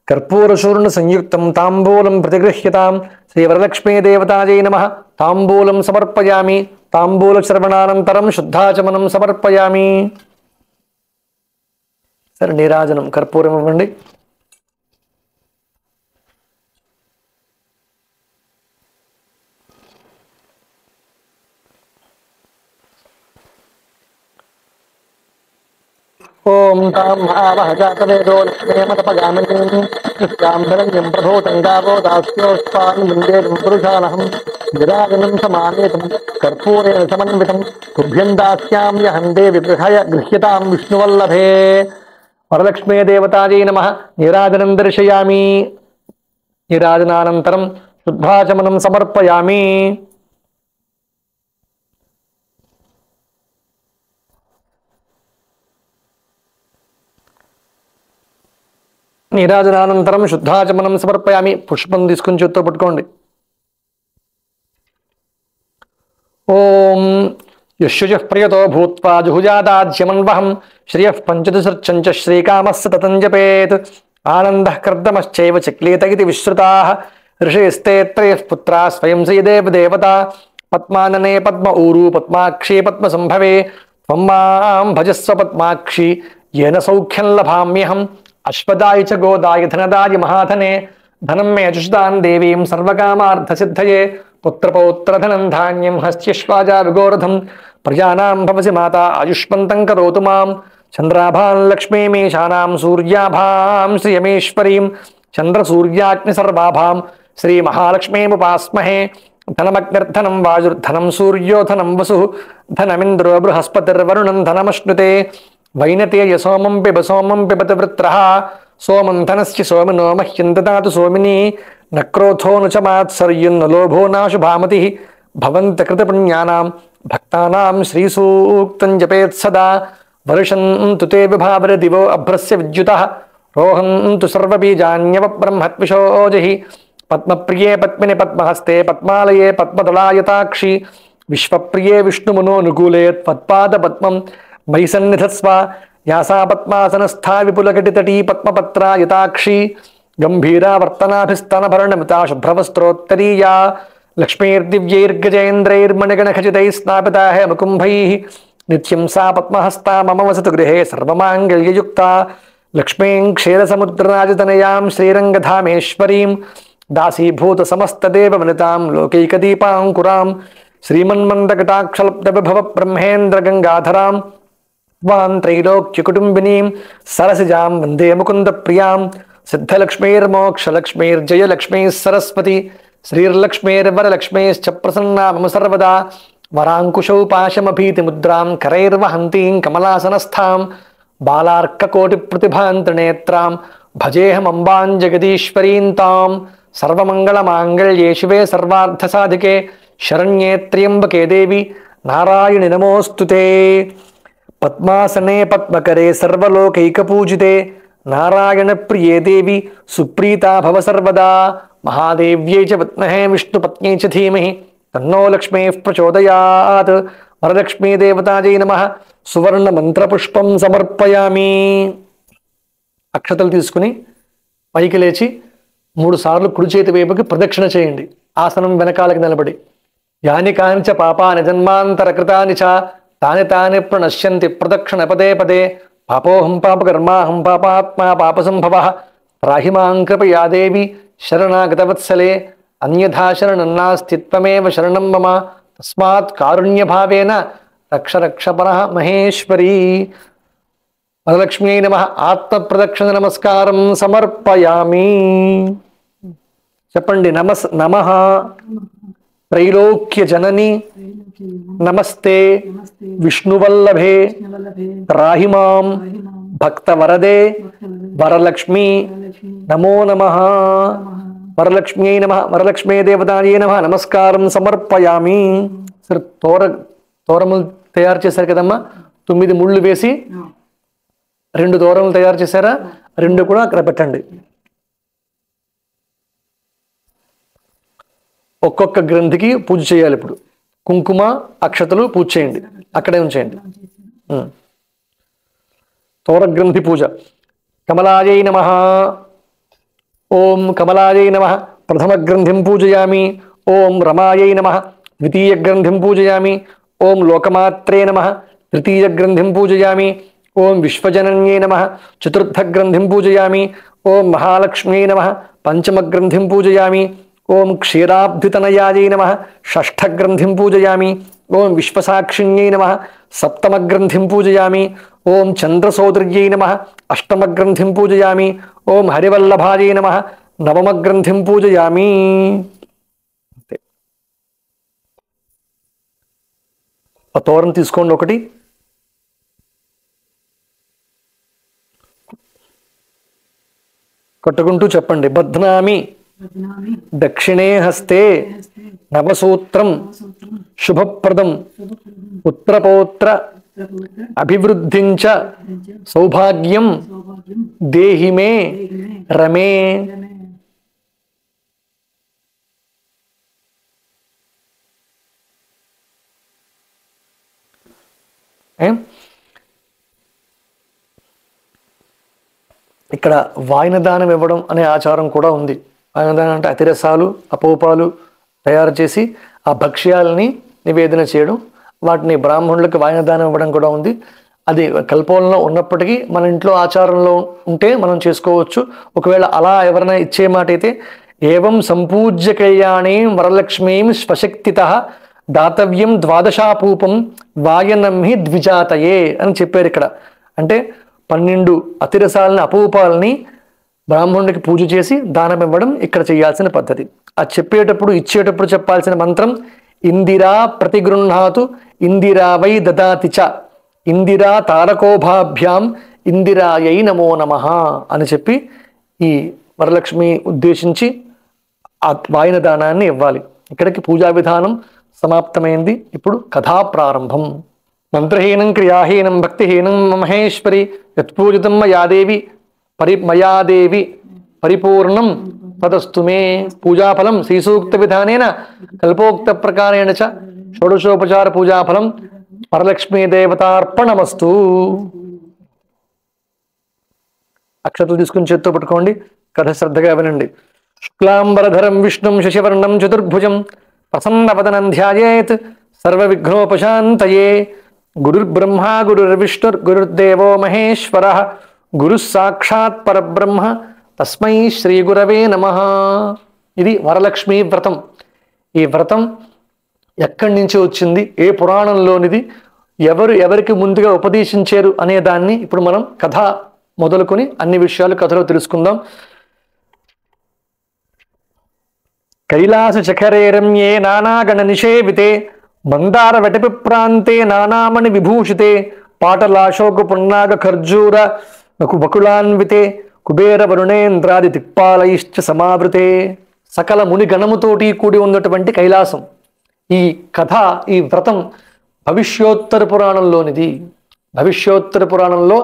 కర్పూరచూర్ణ సంయుక్తం తాంబూలం ప్రతిగృహ్యతాం. శ్రీ వరలక్ష్మీ దేవతాయై నమః. తాంబూలం సమర్పయామి. తాంబూల శ్రవణానంతరం శుద్ధాచమనం సమర్పయామి. సరే, నీరాజనం కర్పూరం ఇవ్వండి. ఓం తాం మహావహ జాతవేదో లక్ష్మీమనపగామినీం తస్యాం హిరణ్యం ప్రభూతం గావో దాస్యోస్మాన్ ముందేవం పురుషానహం విరాజనం సమానేతం కర్పూరేణ సమన్వితం తుభ్యం దాస్యామ్యహం దేవి గృహ్యతాం విష్ణువల్లభే. వరలక్ష్మీ దేవతాయై నమః నీరాజనం దర్శయామి. నీరాజనానంతరం శుద్ధాచమనం సమర్పయామి. నీరాజనానంతరం శుద్ధాచమనం సమర్పయామి. పుష్పం తీసుకుని చేత్తో పట్టుకోండి. ఓం యశుజః ప్రియతో భూత్వా జుహుజాదాజ్యమన్వహం శ్రియః పంచదశర్చంచ శ్రీకామస్య తతం జపేత్. ఆనందః కర్దమశ్చైవ చక్లీత ఇతి విశ్రుతాః ఋషయస్తే త్రయః పుత్రా స్వయం శ్రీదేవ దేవత. పద్మాననే పద్మ ఊరు పద్మాక్షి పద్మ సంభవే. త్వం మాం భజస్వ పద్మాక్షి येन सौख्यं लभाम्यहम्. अश्वदाय च गोदाय धनदाय महाधने. धनं मे चुषदान् देवीं सर्वकामार्थसिद्धये. पुत्रपौत्रधनं धान्यं हस्त्यश्वाजा विगोरधं. प्रजानां भवसि माता आयुष्मन्तं करोतु मां. चन्द्राभां लक्ष्मीमीशानां सूर्याभां श्रियमेश्वरीं. चन्द्रसूर्याग्निसर्वाभां श्रीमहालक्ष्मीमुपास्महे. धनमग्निर्धनं वायुर्धनं सूर्योधनं वसुः. धनमिन्द्रो बृहस्पतिर्वरुणं धनमश्नुते. वैनतेय सोमं पिब सोमं पिबत वृत्रः. सोमं धनस्य सोमिनो मह्यं ददातु सोमिनी. न क्रोधो न च मात्सर्यं न लोभो नाशुभामतिः. भवन्तकृतपुण्यानां भक्तानां श्रीसूक्तं जपेत् सदा. वर्षन्तु ते विभावर दिवो अभ्रस्य विद्युतः. रोहन्तु सर्वबीजान्यवब्रह्मत्विषोजहि. पद्मप्रिये पद्मिनि पद्महस्ते पद्मालये पद्मदलायताक्षि. विश्वप्रिये विष्णुमनोनुकूले त्वत्पादपद्मं मयि सन्निधत्स्व. यासा पद्मासनस्था विपुलकटितटी पद्मपत्रा यताक्षी. गंभीरा वर्तनाभिस्तनभरणमिता शुभ्रवस्त्रोत्तरीया. लक्ष्मीर्दिव्यैर्गजेन्द्रैर्मणिगणखचितैः स्नापिता है मुकुम्भैः. नित्यं सा पद्महस्ता मम वसतु गृहे सर्वमाङ्गल्ययुक्ता. लक्ष्मीं क्षीरसमुद्रराजतनयां श्रीरङ्गधामेश्वरीं. दासीभूतसमस्तदेववनितां लोकैकदीपाङ्कुरां. श्रीमन्मन्दकटाक्षलब्धविभव ब्रह्मेन्द्रगङ्गाधरां. वां त्रैलोक्यकुटुम्बिनीं सरसिजां वन्दे मुकुन्दप्रियां. सिद्धलक्ष्मीर्मोक्षलक्ष्मीर्जयलक्ष्मीः सरस्वती. श्रीर्लक्ष्मीर्वरलक्ष्मीश्च प्रसन्ना मम सर्वदा. वराङ्कुशौ पाशमभीतिमुद्रां करैर्वहन्तीं कमलासनस्थां. बालार्ककोटिप्रतिभां त्रिनेत्रां भजेऽहमम्बां जगदीश्वरीं तां. सर्वमङ्गलमाङ्गल्ये शिवे सर्वार्थसाधिके शरण्ये त्र्यम्बके देवी नारायणि नमोऽस्तुते. पद्मासने पद्मकरे सर्वलोकैकपूजिते. नारायणप्रिये देवी सुप्रीता भव सर्वदा. महादेव्यै च विद्महे विष्णुपत्न्यै च धीमहि तन्नो लक्ष्मीः प्रचोदयात्. वरलक्ष्मी देवतायै नमः. సువర్ణ మంత్రపుష్పం సమర్పయామి. అక్షతలు తీసుకుని పైకి లేచి 3 సార్లు కుడి చేతి వైపుకి ప్రదక్షిణ చేయండి. ఆసనం వెనకాలకి నిలబడి. యాని కాని చ పాపాని జన్మాంతరకృతాని చ తాని తాని ప్రణశ్యంతి ప్రదక్షిణ పదే పదే. పాపోహం పాపకర్మాహం పాపాత్మా పాపసంభవః. త్రాహి మాం కృపయా దేవి శరణాగతవత్సలే. అన్యథా శరణం నాస్తి త్వమేవ శరణం మమ. తస్మాత్ కారుణ్యభావేన రక్ష రక్ష పరః మహేశ్వరీ. వరలక్ష్మ్యై నమః. ఆత్మప్రదక్షిణ నమస్కారం సమర్పయామి. చెప్పండి. నమః త్రైలోక్య జనని నమస్తే విష్ణువల్లభే త్రాహి మాం భక్తవరదే వరలక్ష్మి నమో నమః. వరలక్ష్మ్యై నమః. వరలక్ష్మీ దేవతాయై నమః. నమస్కారం సమర్పయామి. సరే, తోరములు తయారు చేశారు కదమ్మా. 9 ముళ్ళు వేసి 2 దూరములు తయారు చేశారా? 2 కూడా అక్కడ పెట్టండి. ఒక్కొక్క గ్రంథికి పూజ చేయాలి. ఇప్పుడు కుంకుమ అక్షతలు పూజ చేయండి. అక్కడే ఉంచేయండి. తోర గ్రంథి పూజ. కమలాయై నమః. ఓం కమలాయై నమః. ప్రథమ గ్రంథిం పూజయామి. ఓం రమాయై నమః. ద్వితీయ గ్రంథిం పూజయామి. ఓం లోకమాత్రే నమః. తృతీయ గ్రంథిం పూజయామి. ఓం విశ్వజనన్యై నమః. చతుర్థ గ్రంథిం పూజయామి. ఓం మహాలక్ష్మ్యై నమః. పంచమ గ్రంథిం పూజయామి. ఓం క్షీరాబ్ధితనయాయై నమః. షష్ఠ గ్రంథిం పూజయామి. ఓం విశ్వసాక్షిణ్యై నమః. సప్తమ గ్రంథిం పూజయామి. ఓం చంద్రసోదర్యై నమః. అష్టమ గ్రంథిం పూజయామి. ఓం హరివల్లభాయై నమః. నవమ గ్రంథిం పూజయామి. ఆ తోరం తీసుకోండి. ఒకటి కొట్టుకుంటూ చెప్పండి. బధ్నామి దక్షిణే హస్తే నవసూత్రం శుభప్రదం పుత్రపౌత్ర అభివృద్ధించ సౌభాగ్యం దేహి మే రమే. ఇక్కడ వాయినదానం ఇవ్వడం అనే ఆచారం కూడా ఉంది. వాయినదానం అంటే అతిరసాలు అపోపాలు తయారు చేసి ఆ భక్ష్యాలని నివేదన చేయడం, వాటిని బ్రాహ్మణులకు వాయినదానం ఇవ్వడం కూడా ఉంది. అది కల్పంలో ఉన్నప్పటికీ మన ఇంట్లో ఆచారంలో ఉంటే మనం చేసుకోవచ్చు. ఒకవేళ అలా ఎవరైనా ఇచ్చే మాట అయితే ఏవం సంపూజ్య కళ్యాణీం వరలక్ష్మీం స్వశక్తితః దాతవ్యం ద్వాదశాపూపం వాయనం హి ద్విజాతయే అని చెప్పారు ఇక్కడ. అంటే 12 అతిరసాలని అపూపాలని బ్రాహ్మణుడికి పూజ చేసి దానం ఇవ్వడం ఇక్కడ చేయాల్సిన పద్ధతి. అది చెప్పేటప్పుడు ఇచ్చేటప్పుడు చెప్పాల్సిన మంత్రం ఇందిరా ప్రతిగృహాతు ఇందిరా వై దదాతి చ ఇందిరా తారకోభాభ్యాం ఇందిరాయై నమో నమః అని చెప్పి ఈ వరలక్ష్మి ఉద్దేశించి ఆ వాయిన దానాన్ని ఇవ్వాలి. ఇక్కడికి పూజా విధానం సమాప్తమైంది. ఇప్పుడు కథా ప్రారంభం. మంత్రహీనం క్రియాహీనం భక్తిహీనం మహేశ్వరి యత్పూజితం మయాదేవి పరిపూర్ణం తదస్తు మే. పూజాఫలం శ్రీసూక్త విధానేన కల్పోక్త ప్రకారేణ చ షోడశోపచార పూజాఫలం వరలక్ష్మీ దేవతార్పణమస్తు. అక్షతలు తీసుకుని చేత్తో పట్టుకోండి. కథ శ్రద్ధగా వినండి. శుక్లాంబరధరం విష్ణుం శశివర్ణం చతుర్భుజం ప్రసన్నవదనం ధ్యాయేత్ సర్వవిఘ్నోపశాంతయే. గురుర్బ్రహ్మా గురుర్విష్ణుర్ గురుర్దేవో మహేశ్వరః గురుః సాక్షాత్ పరబ్రహ్మ తస్మై శ్రీ గురవే నమః. ఇది వరలక్ష్మీ వ్రతం. ఈ వ్రతం ఎక్కడి నుంచి వచ్చింది, ఏ పురాణంలోనిది, ఎవరికి ముందుగా ఉపదేశించారు అనే దాన్ని ఇప్పుడు మనం కథ మొదలుకొని అన్ని విషయాలు కథలో తెలుసుకుందాం. కైలాస శఖరే రమ్యే నానాగణ నిషేవితే మందార వటపి ప్రాంతే నానామణి విభూషితే పాటలాశోక పున్నాగ ఖర్జూర బకుళాన్వితే కుబేర వరుణేంద్రాది దిక్పాలైశ్చ సమావృతే. సకల ముని గణముతోటి కూడి ఉన్నటువంటి కైలాసం. ఈ కథ, ఈ వ్రతం భవిష్యోత్తర పురాణంలోనిది. భవిష్యోత్తర పురాణంలో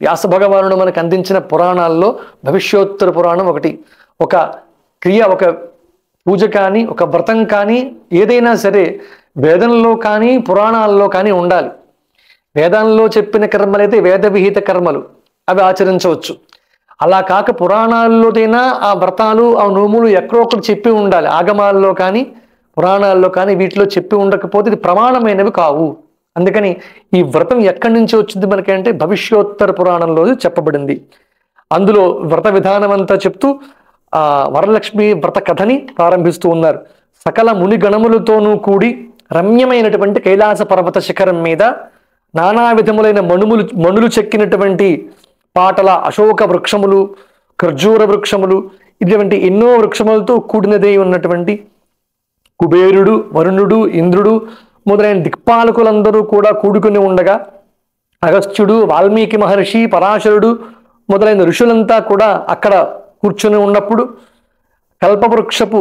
వ్యాస భగవానుడు మనకు అందించిన పురాణాల్లో భవిష్యోత్తర పురాణం ఒకటి. ఒక క్రియ, ఒక పూజ కానీ, ఒక వ్రతం కానీ, ఏదైనా సరే వేదంలో కానీ పురాణాల్లో కానీ ఉండాలి. వేదాల్లో చెప్పిన కర్మలైతే వేద విహిత కర్మలు, అవి ఆచరించవచ్చు. అలా కాక పురాణాల్లోదైనా ఆ వ్రతాలు, ఆ నోములు ఎక్కడో ఒకటి చెప్పి ఉండాలి. ఆగమాల్లో కానీ పురాణాల్లో కానీ వీటిలో చెప్పి ఉండకపోతే ఇది ప్రమాణమైనవి కావు. అందుకని ఈ వ్రతం ఎక్కడి నుంచి వచ్చింది మనకి అంటే భవిష్యోత్తర పురాణంలో చెప్పబడింది. అందులో వ్రత విధానం అంతా చెప్తూ ఆ వరలక్ష్మి వ్రత కథని ప్రారంభిస్తూ ఉన్నారు. సకల ముని గణములతోనూ కూడి రమ్యమైనటువంటి కైలాస పర్వత శిఖరం మీద నానా విధములైన మణులు చెక్కినటువంటి పాటల అశోక వృక్షములు, ఖర్జూర వృక్షములు, ఇటువంటి ఎన్నో వృక్షములతో కూడినదే ఉన్నటువంటి కుబేరుడు, వరుణుడు, ఇంద్రుడు మొదలైన దిక్పాలకులందరూ కూడా కూడుకుని ఉండగా అగస్త్యుడు, వాల్మీకి మహర్షి, పరాశరుడు మొదలైన ఋషులంతా కూడా అక్కడ కూర్చుని ఉన్నప్పుడు కల్పవృక్షపు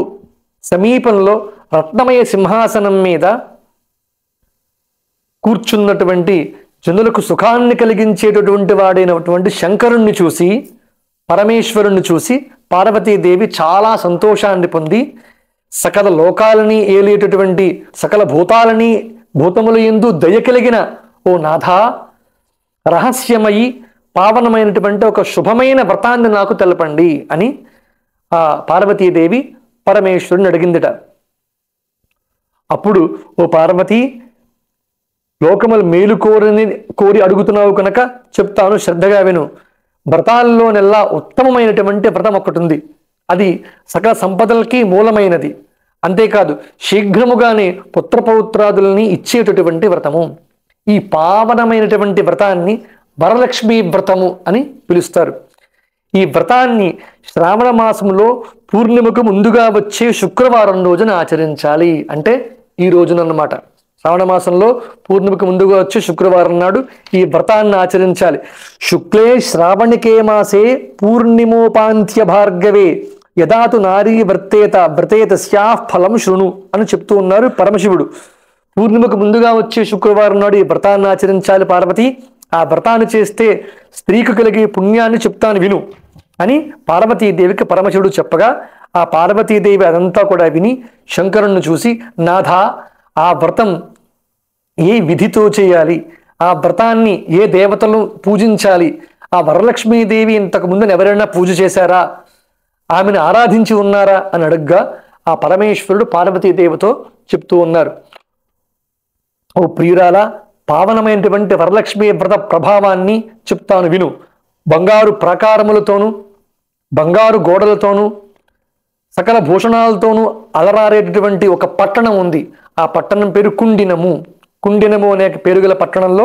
సమీపంలో రత్నమయ సింహాసనం మీద కూర్చున్నటువంటి జనులకు సుఖాన్ని కలిగించేటటువంటి వాడైనటువంటి శంకరుణ్ణి చూసి, పరమేశ్వరుణ్ణి చూసి పార్వతీదేవి చాలా సంతోషాన్ని పొంది సకల లోకాలని ఏలేటటువంటి సకల భూతాలని భూతముల యందు దయ కలిగిన ఓ నాథా, రహస్యమయి పావనమైనటువంటి ఒక శుభమైన వ్రతాన్ని నాకు తెలపండి అని ఆ పార్వతీదేవి పరమేశ్వరుని అడిగిందిట. అప్పుడు ఓ పార్వతి, లోకములు మేలు కోరి అడుగుతున్నావు కనుక చెప్తాను, శ్రద్ధగా విను. వ్రతాల్లోనెల్లా ఉత్తమమైనటువంటి వ్రతం ఒకటి ఉంది. అది సకల సంపదలకి మూలమైనది. అంతేకాదు శీఘ్రముగానే పుత్రపౌత్రాదుల్ని ఇచ్చేటటువంటి వ్రతము. ఈ పావనమైనటువంటి వ్రతాన్ని వరలక్ష్మీ వ్రతము అని పిలుస్తారు. ఈ వ్రతాన్ని శ్రావణ మాసంలో పూర్ణిమకు ముందుగా వచ్చే శుక్రవారం రోజున ఆచరించాలి. అంటే ఈ రోజునన్నమాట. శ్రావణ మాసంలో పూర్ణిమకు ముందుగా వచ్చే శుక్రవారం నాడు ఈ వ్రతాన్ని ఆచరించాలి. శుక్లే శ్రావణికే మాసే పూర్ణిమోపాంత్య భార్గవే యదాతు నారీ వ్రతేత స్యాః ఫలం శృణు అని చెప్తూ ఉన్నారు పరమశివుడు. పూర్ణిమకు ముందుగా వచ్చే శుక్రవారం నాడు ఈ వ్రతాన్ని ఆచరించాలి పార్వతి. ఆ వ్రతాన్ని చేస్తే స్త్రీకు కలిగే పుణ్యాన్ని చెప్తాను విను అని పార్వతీదేవికి పరమశివుడు చెప్పగా ఆ పార్వతీదేవి అదంతా కూడా విని శంకరుణ్ణి చూసి, నాథ, ఆ వ్రతం ఏ విధితో చేయాలి, ఆ వ్రతాన్ని ఏ దేవతలను పూజించాలి, ఆ వరలక్ష్మీదేవి ఇంతకు ముందు ఎవరైనా పూజ చేశారా, ఆమెను ఆరాధించి ఉన్నారా అని అడగ్గా ఆ పరమేశ్వరుడు పార్వతీదేవితో చెప్తూ ఉన్నారు. ఓ ప్రియురాల, పావనమైనటువంటి వరలక్ష్మీ వ్రత ప్రభావాన్ని చెప్తాను విను. బంగారు ప్రాకారములతోనూ బంగారు గోడలతోనూ సకల భూషణాలతోనూ అలరారేటటువంటి ఒక పట్టణం ఉంది. ఆ పట్టణం పేరు కుండినము. కుండినము అనే పేరు గల పట్టణంలో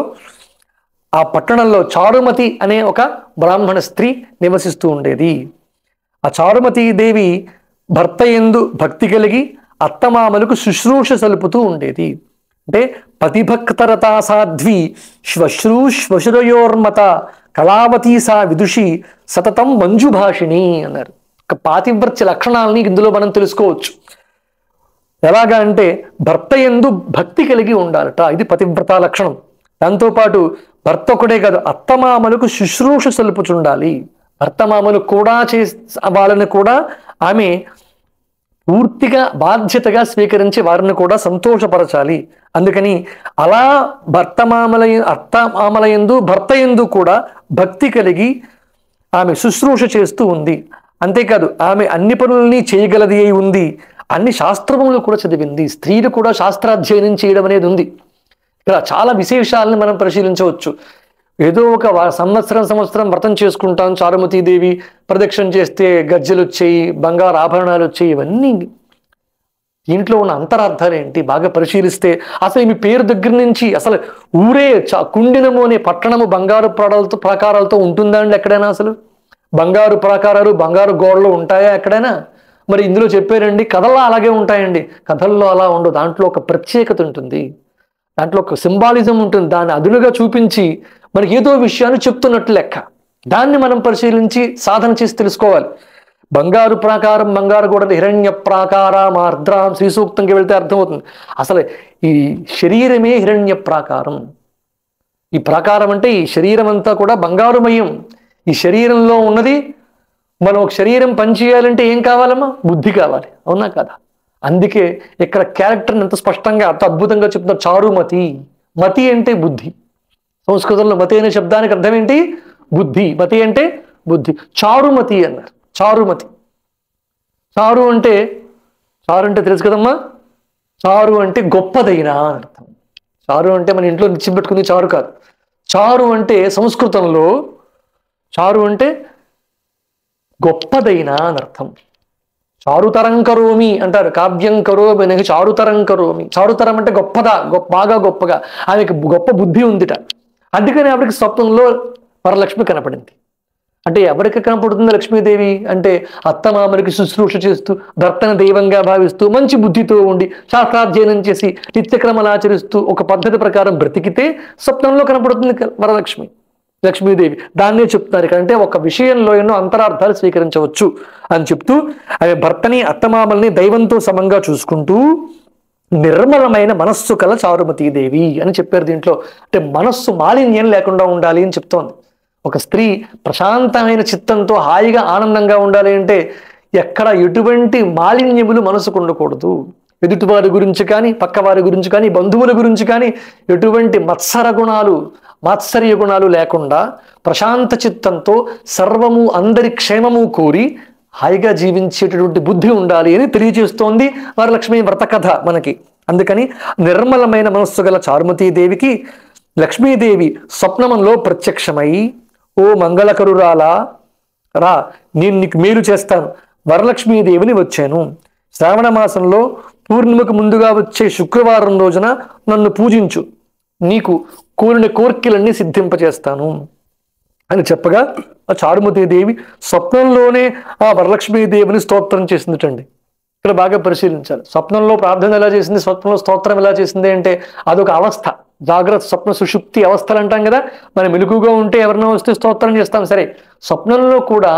ఆ పట్టణంలో చారుమతి అనే ఒక బ్రాహ్మణ స్త్రీ నివసిస్తూ ఉండేది. ఆ చారుమతీ దేవి భర్త యందు భక్తి కలిగి అత్తమామలకు శుశ్రూష సలుపుతూ ఉండేది. అంటే పతిభక్తరతా సాధ్వి శ్వశ్రూశ్వశురయోర్మత కళావతీ సా విదుషి సతతం మంజుభాషిణి అన్నారు. ఒక పాతివ్రత్య లక్షణాలని ఇందులో మనం తెలుసుకోవచ్చు. ఎలాగా అంటే భర్త యందు భక్తి కలిగి ఉండాలట, ఇది పతివ్రత లక్షణం. దాంతోపాటు భర్త ఒకడే కాదు, అత్తమామలకు శుశ్రూష సలుపుచుండాలి. భర్తమామలు కూడా వాళ్ళని కూడా ఆమె పూర్తిగా బాధ్యతగా స్వీకరించి వారిని కూడా సంతోషపరచాలి. అందుకని అలా అత్తమామలయందు భర్త యందు కూడా భక్తి కలిగి ఆమె శుశ్రూష చేస్తూ ఉంది. అంతేకాదు ఆమె అన్ని పనులని చేయగలది అయి ఉంది. అన్ని శాస్త్రములు కూడా చదివింది. స్త్రీలు కూడా శాస్త్రాధ్యయనం చేయడం అనేది ఉంది. ఇక్కడ చాలా విశేషాలను మనం పరిశీలించవచ్చు. ఏదో ఒక సంవత్సరం వ్రతం చేసుకుంటాం, చారుమతీదేవి ప్రదక్షిణ చేస్తే గజ్జెలు వచ్చాయి, బంగారు ఆభరణాలు వచ్చాయి, ఇవన్నీ దీంట్లో ఉన్న అంతరార్థాలు ఏంటి బాగా పరిశీలిస్తే అసలు మీ పేరు దగ్గర నుంచి అసలు ఊరే కుండినము అనే పట్టణము బంగారు ప్రాకారాలతో ఉంటుందా అండి ఎక్కడైనా? అసలు బంగారు ప్రాకారాలు బంగారు గోడలు ఉంటాయా ఎక్కడైనా? మరి ఇందులో చెప్పారండి కథల్లో అలాగే ఉంటాయండి. కథల్లో అలా ఉండదు. దాంట్లో ఒక ప్రత్యేకత ఉంటుంది, దాంట్లో ఒక సింబాలిజం ఉంటుంది. దాన్ని అదునుగా చూపించి మనకి ఏదో విషయాన్ని చెప్తున్నట్టు లెక్క. దాన్ని మనం పరిశీలించి సాధన చేసి తెలుసుకోవాలి. బంగారు ప్రాకారం బంగారు గోడలు హిరణ్య ప్రాకారం ఆర్ద్రాం శ్రీ సూక్తంకి వెళ్తే అర్థమవుతుంది. అసలు ఈ శరీరమే హిరణ్య ప్రాకారం. ఈ ప్రాకారం అంటే ఈ శరీరం అంతా కూడా బంగారుమయం. ఈ శరీరంలో ఉన్నది మనం ఒక శరీరం పనిచేయాలంటే ఏం కావాలమ్మా? బుద్ధి కావాలి, అవునా కదా? అందుకే ఇక్కడ క్యారెక్టర్ని ఎంత స్పష్టంగా అంత అద్భుతంగా చెప్తున్నారు. చారుమతి. మతి అంటే బుద్ధి. సంస్కృతంలో మతి అనే శబ్దానికి అర్థం ఏంటి? బుద్ధి. మతి అంటే బుద్ధి. చారుమతి అన్నారు. చారుమతి. చారు అంటే తెలుసు కదమ్మా. చారు అంటే గొప్పదైన అర్థం. చారు అంటే మన ఇంట్లో నిత్యం పెట్టుకునే చారు కాదు. చారు అంటే సంస్కృతంలో చారు అంటే గొప్పదైన అని అర్థం. చారుతరం కరోమి అంటారు. కావ్యం కరోమి అనేది చారుతరం కరోమి. చారుతరం అంటే బాగా గొప్పగా. ఆమెకి గొప్ప బుద్ధి ఉందిట. అందుకని ఆవిడకి స్వప్నంలో వరలక్ష్మి కనపడింది. అంటే ఎవరికి కనపడుతుంది లక్ష్మీదేవి అంటే అత్తమామలకి శుశ్రూష చేస్తూ భర్తను దైవంగా భావిస్తూ మంచి బుద్ధితో ఉండి శాస్త్రాధ్యయనం చేసి నిత్యక్రమలు ఆచరిస్తూ ఒక పద్ధతి ప్రకారం బ్రతికితే స్వప్నంలో కనపడుతుంది వరలక్ష్మి, లక్ష్మీదేవి. దాన్నే చెప్తున్నారు ఇక్కడ. అంటే ఒక విషయంలో ఎన్నో అంతరార్థాలు స్వీకరించవచ్చు అని చెప్తూ ఆమె భర్తని అత్తమామల్ని దైవంతో సమంగా చూసుకుంటూ నిర్మలమైన మనస్సు కల చారుమతీదేవి అని చెప్పారు దీంట్లో. అంటే మనస్సు మాలిన్యం లేకుండా ఉండాలి అని చెప్తోంది. ఒక స్త్రీ ప్రశాంతమైన చిత్తంతో హాయిగా ఆనందంగా ఉండాలి అంటే ఎక్కడ ఎటువంటి మాలిన్యములు మనసుకు ఉండకూడదు. ఎదుటివారి గురించి కానీ పక్కవారి గురించి కానీ బంధువుల గురించి కానీ ఎటువంటి మాత్సర్య గుణాలు లేకుండా ప్రశాంత చిత్తంతో సర్వము అందరి క్షేమము కోరి హాయిగా జీవించేటటువంటి బుద్ధి ఉండాలి అని తెలియజేస్తోంది వరలక్ష్మి వ్రత కథ మనకి. అందుకని నిర్మలమైన మనస్సు గల చారుమతీదేవికి లక్ష్మీదేవి స్వప్నమంలో ప్రత్యక్షమై, ఓ మంగళకరురాలా రా, నేను నీకు మేలు చేస్తాను, వరలక్ష్మీదేవిని వచ్చాను. శ్రావణ మాసంలో పూర్ణిమకు ముందుగా వచ్చే శుక్రవారం రోజున నన్ను పూజించు, నీకు కోరిన కోర్కెలన్నీ సిద్ధింపజేస్తాను అని చెప్పగా ఆ చారుమతీదేవి స్వప్నంలోనే ఆ వరలక్ష్మీదేవిని స్తోత్రం చేసిందిటండి. ఇక్కడ బాగా పరిశీలించాలి. స్వప్నంలో ప్రార్థన ఎలా చేసింది, స్వప్నంలో స్తోత్రం ఎలా చేసింది అంటే అదొక అవస్థ. జాగ్రత్త, స్వప్న, సుషుప్తి అవస్థలు అంటాం కదా. మనం మెలకుగా ఉంటే ఎవరినో వస్తే స్తోత్రం చేస్తాం, సరే. స్వప్నంలో కూడా